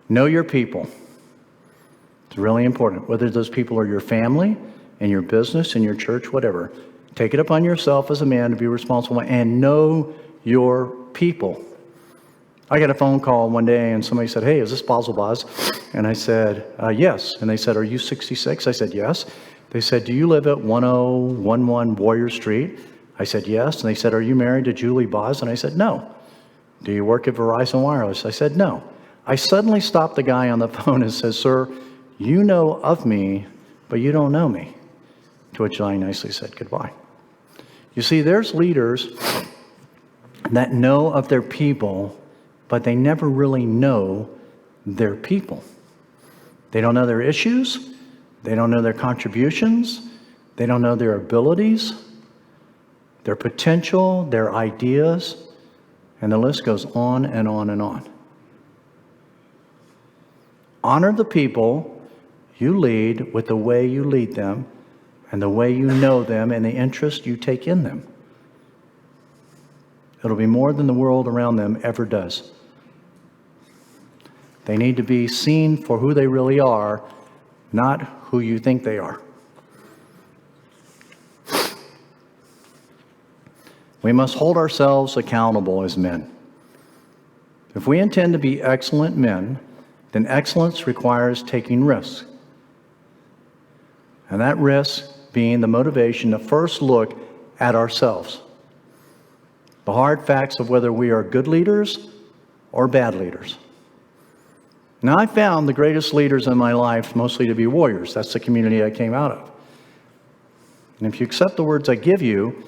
[SPEAKER 2] Know your people. It's really important. Whether those people are your family in your business, in your church, whatever. Take it upon yourself as a man to be responsible and know your people. I got a phone call one day and somebody said, "Hey, is this Bazzel Baz?" And I said, "Yes." And they said, "Are you 66? I said, "Yes." They said, "Do you live at 1011 Warrior Street?" I said, "Yes." And they said, "Are you married to Julie Baz?" And I said, "No." "Do you work at Verizon Wireless?" I said, "No." I suddenly stopped the guy on the phone and said, "Sir, you know of me, but you don't know me." To which I nicely said goodbye. You see, there's leaders that know of their people, but they never really know their people. They don't know their issues. They don't know their contributions. They don't know their abilities, their potential, their ideas, and the list goes on and on and on. Honor the people you lead with the way you lead them and the way you know them and the interest you take in them. It'll be more than the world around them ever does. They need to be seen for who they really are, not who you think they are. We must hold ourselves accountable as men. If we intend to be excellent men, then excellence requires taking risks. And that risk being the motivation to first look at ourselves. The hard facts of whether we are good leaders or bad leaders. Now, I found the greatest leaders in my life mostly to be warriors. That's the community I came out of. And if you accept the words I give you,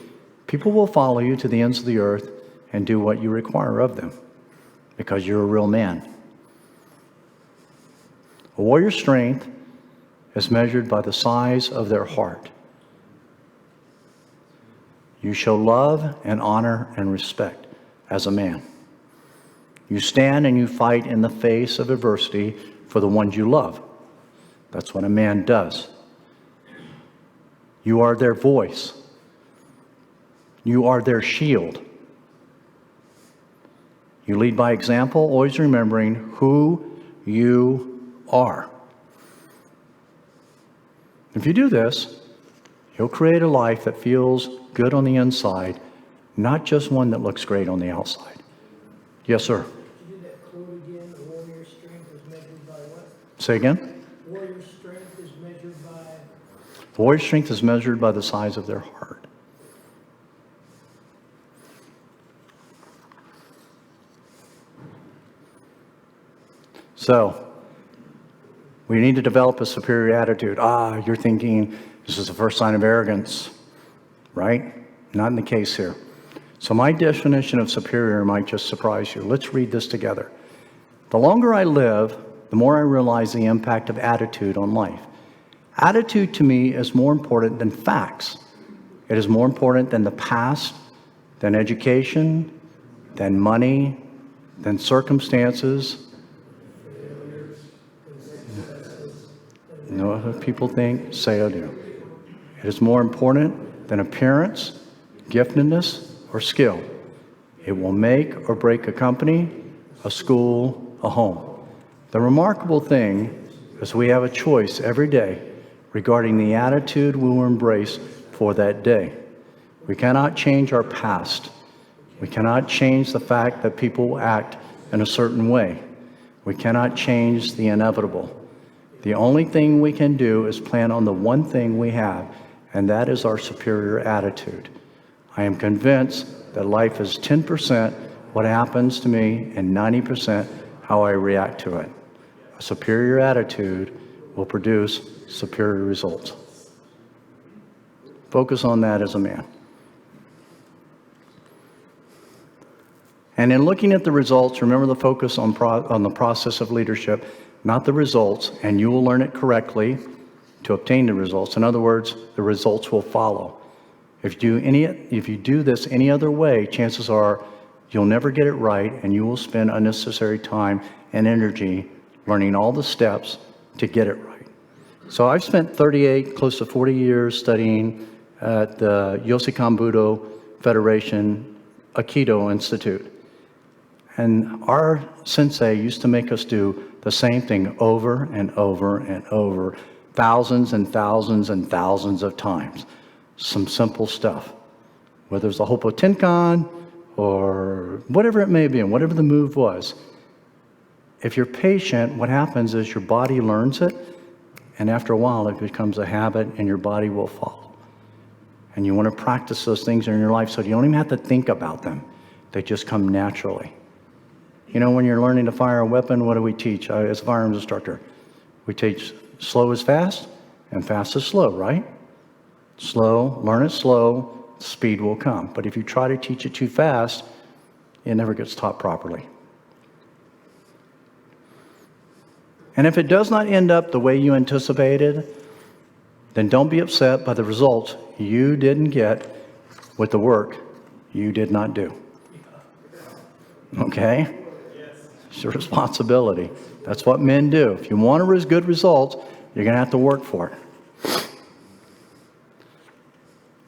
[SPEAKER 2] people will follow you to the ends of the earth and do what you require of them, because you're a real man. A warrior's strength is measured by the size of their heart. You show love and honor and respect as a man. You stand and you fight in the face of adversity for the ones you love. That's what a man does. You are their voice. You are their shield. You lead by example, always remembering who you are. If you do this, you'll create a life that feels good on the inside, not just one that looks great on the outside. Yes, sir.
[SPEAKER 1] Could you do that quote again? The warrior's strength is measured by what?
[SPEAKER 2] Say again?
[SPEAKER 1] Warrior's strength is measured by...
[SPEAKER 2] Warrior's strength is measured by the size of their heart. So, we need to develop a superior attitude. You're thinking this is the first sign of arrogance, right? Not in the case here. So my definition of superior might just surprise you. Let's read this together. The longer I live, the more I realize the impact of attitude on life. Attitude to me is more important than facts. It is more important than the past, than education, than money, than circumstances. You know what people think? Say I do. It is more important than appearance, giftedness, or skill. It will make or break a company, a school, a home. The remarkable thing is we have a choice every day regarding the attitude we will embrace for that day. We cannot change our past. We cannot change the fact that people act in a certain way. We cannot change the inevitable. The only thing we can do is plan on the one thing we have, and that is our superior attitude. I am convinced that life is 10% what happens to me and 90% how I react to it. A superior attitude will produce superior results. Focus on that as a man. And in looking at the results, remember the focus on the process of leadership, not the results, and you will learn it correctly to obtain the results. In other words, the results will follow. If you do this any other way, chances are you'll never get it right, and you will spend unnecessary time and energy learning all the steps to get it right. So I've spent 38, close to 40 years studying at the Yossikan Budo Federation Aikido Institute. And our sensei used to make us do the same thing over and over and over thousands and thousands and thousands of times. Some simple stuff. Whether it's a Hopotenkon or whatever it may be, and whatever the move was. If you're patient, what happens is your body learns it, and after a while it becomes a habit and your body will follow. And you want to practice those things in your life so you don't even have to think about them. They just come naturally. You know, when you're learning to fire a weapon, what do we teach? As a firearms instructor, we teach slow is fast and fast is slow, right? Slow, learn it slow, speed will come. But if you try to teach it too fast, it never gets taught properly. And if it does not end up the way you anticipated, then don't be upset by the results you didn't get with the work you did not do. Okay? It's your responsibility. That's what men do. If you want good results, you're going to have to work for it.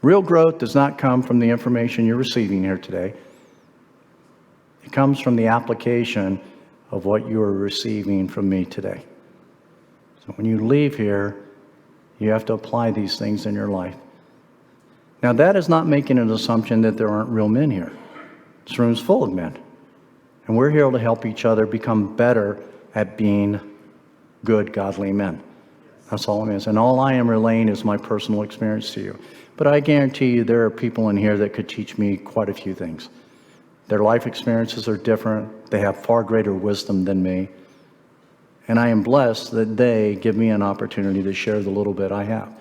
[SPEAKER 2] Real growth does not come from the information you're receiving here today. It comes from the application of what you are receiving from me today. So when you leave here, you have to apply these things in your life. Now, that is not making an assumption that there aren't real men here. This room's full of men. And we're here to help each other become better at being good, godly men. That's all I'm saying. And all I am relaying is my personal experience to you. But I guarantee you there are people in here that could teach me quite a few things. Their life experiences are different. They have far greater wisdom than me. And I am blessed that they give me an opportunity to share the little bit I have.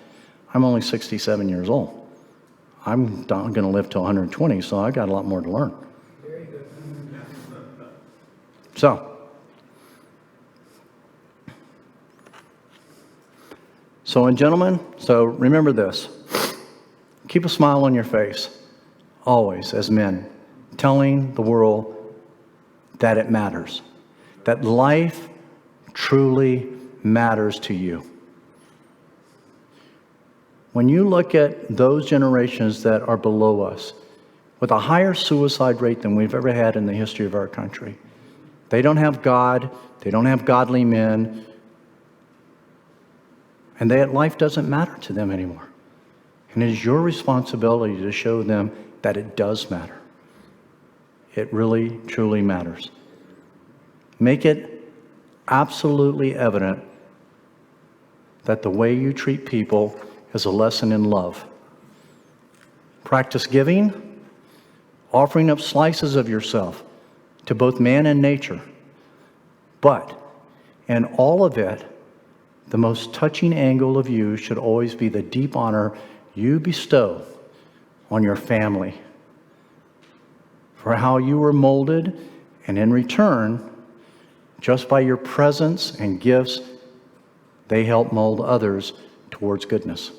[SPEAKER 2] I'm only 67 years old. I'm going to live to 120, so I got a lot more to learn.
[SPEAKER 1] Very good.
[SPEAKER 2] So, gentlemen, remember this. Keep a smile on your face, always, as men, telling the world that it matters, that life truly matters to you. When you look at those generations that are below us, with a higher suicide rate than we've ever had in the history of our country, they don't have God, they don't have godly men, and life doesn't matter to them anymore. And it is your responsibility to show them that it does matter. It really, truly matters. Make it absolutely evident that the way you treat people is a lesson in love. Practice giving, offering up slices of yourself to both man and nature. But in all of it, the most touching angle of you should always be the deep honor you bestow on your family for how you were molded, and in return, just by your presence and gifts, they help mold others towards goodness.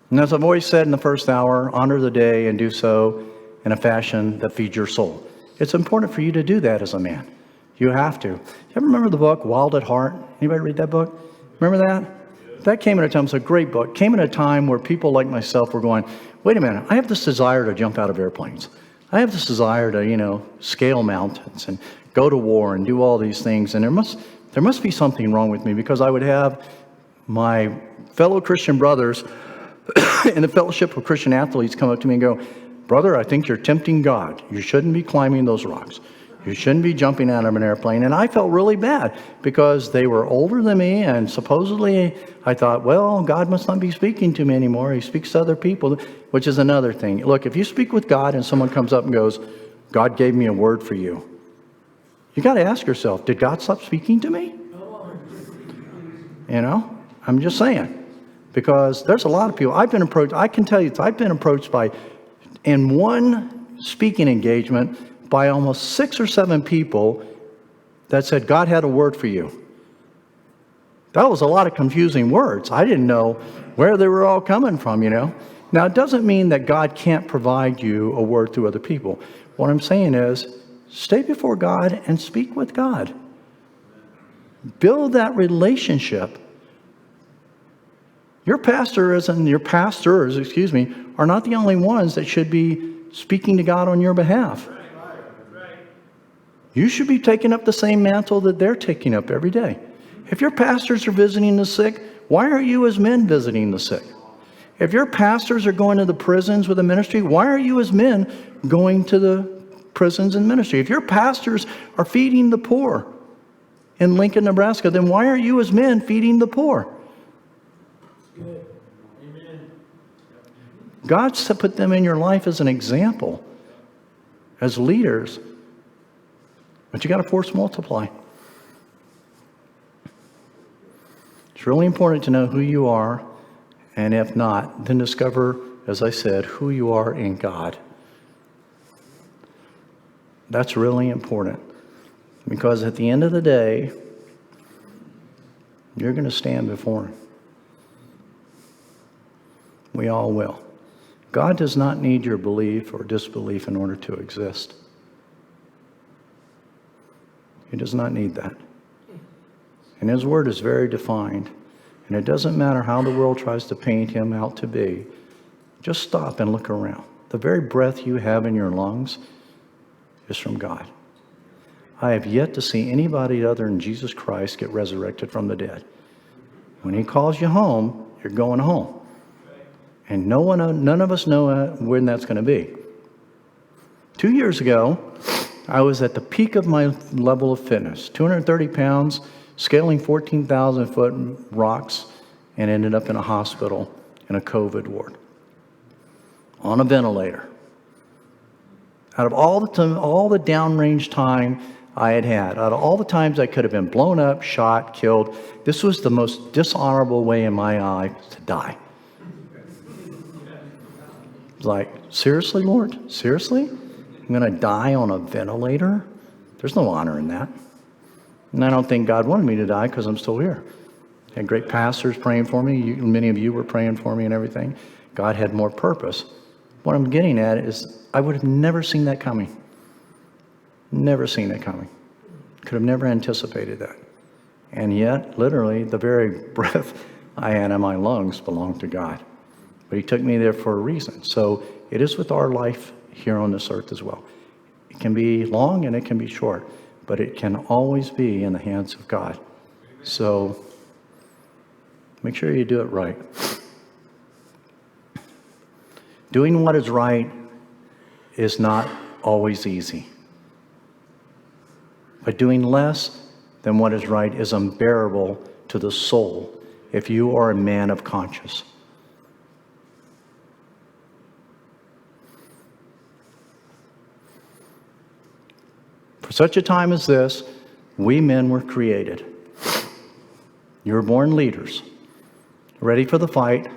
[SPEAKER 2] And as I've always said in the first hour, honor the day and do so in a fashion that feeds your soul. It's important for you to do that as a man. You have to. You ever remember the book, Wild at Heart? Anybody read that book? Remember that? That came at a time, it's a great book, came at a time where people like myself were going, wait a minute, I have this desire to jump out of airplanes. I have this desire to, scale mountains and go to war and do all these things. And there must be something wrong with me, because I would have my fellow Christian brothers in the Fellowship of Christian Athletes come up to me and go, brother, I think you're tempting God. You shouldn't be climbing those rocks. You shouldn't be jumping out of an airplane. And I felt really bad because they were older than me, and supposedly I thought, well, God must not be speaking to me anymore. He speaks to other people, which is another thing. Look, if you speak with God and someone comes up and goes, God gave me a word for you, you got to ask yourself, did God stop speaking to me? I'm just saying, because there's a lot of people. I've been approached, I can tell you, I've been approached in one speaking engagement, by almost 6 or 7 people that said, God had a word for you. That was a lot of confusing words. I didn't know where they were all coming from, Now, it doesn't mean that God can't provide you a word through other people. What I'm saying is, stay before God and speak with God. Build that relationship. Your pastors, are not the only ones that should be speaking to God on your behalf. You should be taking up the same mantle that they're taking up every day. If your pastors are visiting the sick, why aren't you as men visiting the sick? If your pastors are going to the prisons with a ministry, why are you as men going to the prisons and ministry? If your pastors are feeding the poor in Lincoln, Nebraska, then why aren't you as men feeding the poor? God's put them in your life as an example, as leaders. But you got to force multiply. It's really important to know who you are, and if not, then discover, as I said, who you are in God. That's really important, because at the end of the day, you're going to stand before Him. We all will. God does not need your belief or disbelief in order to exist. He does not need that. And His Word is very defined. And it doesn't matter how the world tries to paint Him out to be. Just stop and look around. The very breath you have in your lungs is from God. I have yet to see anybody other than Jesus Christ get resurrected from the dead. When He calls you home, you're going home. And none of us know when that's going to be. 2 years ago, I was at the peak of my level of fitness, 230 pounds, scaling 14,000-foot rocks, and ended up in a hospital in a COVID ward on a ventilator. Out of all the downrange time I had out of all the times I could have been blown up, shot, killed, this was the most dishonorable way in my eyes to die. Like, seriously, Lord? Seriously? I'm going to die on a ventilator? There's no honor in that. And I don't think God wanted me to die because I'm still here. I had great pastors praying for me. Many of you were praying for me and everything. God had more purpose. What I'm getting at is I would have never seen that coming. Never seen it coming. Could have never anticipated that. And yet, literally, the very breath I had in my lungs belonged to God. But He took me there for a reason. So it is with our life here on this earth as well. It can be long and it can be short, but it can always be in the hands of God. So make sure you do it right. Doing what is right is not always easy. But doing less than what is right is unbearable to the soul if you are a man of conscience. For such a time as this, we men were created. You were born leaders, ready for the fight,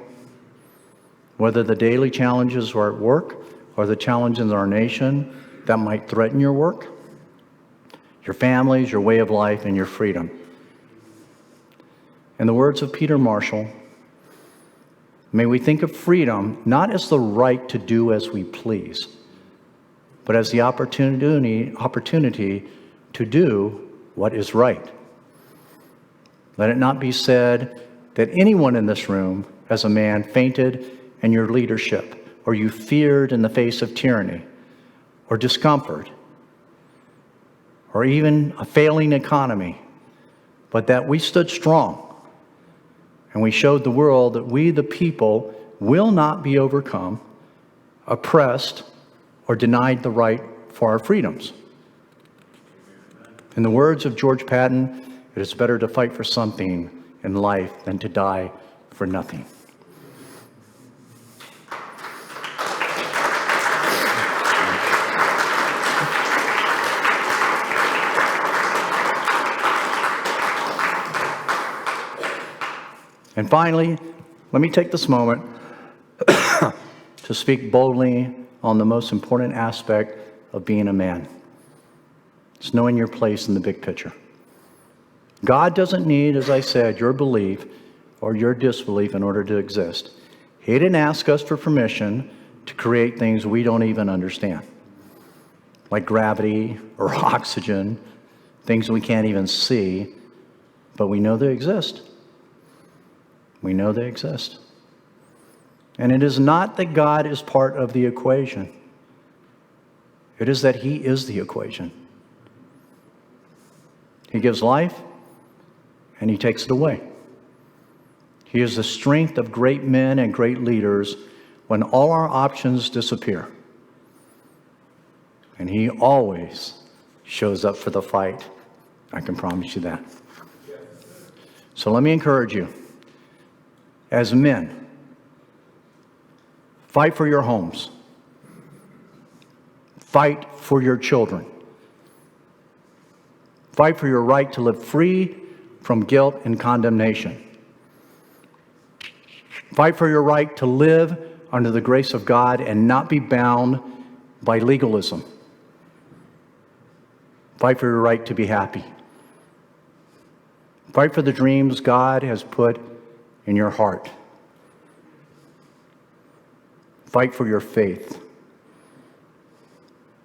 [SPEAKER 2] whether the daily challenges are at work or the challenges in our nation that might threaten your work, your families, your way of life, and your freedom. In the words of Peter Marshall, may we think of freedom not as the right to do as we please, but as the opportunity to do what is right. Let it not be said that anyone in this room, as a man, fainted in your leadership, or you feared in the face of tyranny, or discomfort, or even a failing economy, but that we stood strong, and we showed the world that we, the people, will not be overcome, oppressed, or denied the right for our freedoms. In the words of George Patton, it is better to fight for something in life than to die for nothing. And finally, let me take this moment to speak boldly on the most important aspect of being a man. It's knowing your place in the big picture. God doesn't need, as I said, your belief or your disbelief in order to exist. He didn't ask us for permission to create things we don't even understand, like gravity or oxygen, things we can't even see, but we know they exist. We know they exist. And it is not that God is part of the equation. It is that He is the equation. He gives life, and he takes it away. He is the strength of great men and great leaders when all our options disappear. And he always shows up for the fight. I can promise you that. So let me encourage you. As men, fight for your homes. Fight for your children. Fight for your right to live free from guilt and condemnation. Fight for your right to live under the grace of God and not be bound by legalism. Fight for your right to be happy. Fight for the dreams God has put in your heart. Fight for your faith.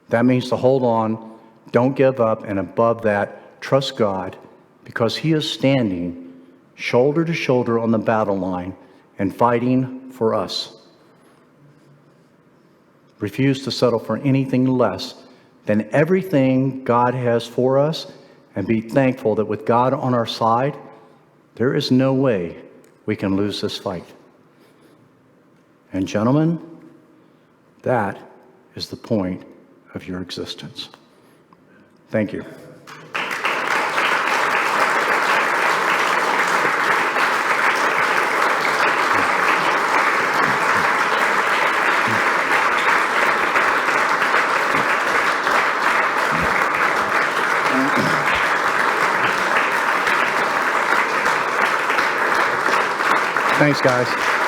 [SPEAKER 2] That means to hold on, don't give up, and above that, trust God, because he is standing shoulder to shoulder on the battle line and fighting for us. Refuse to settle for anything less than everything God has for us, and be thankful that with God on our side, there is no way we can lose this fight. And gentlemen, that is the point of your existence. Thank you. Thanks, guys.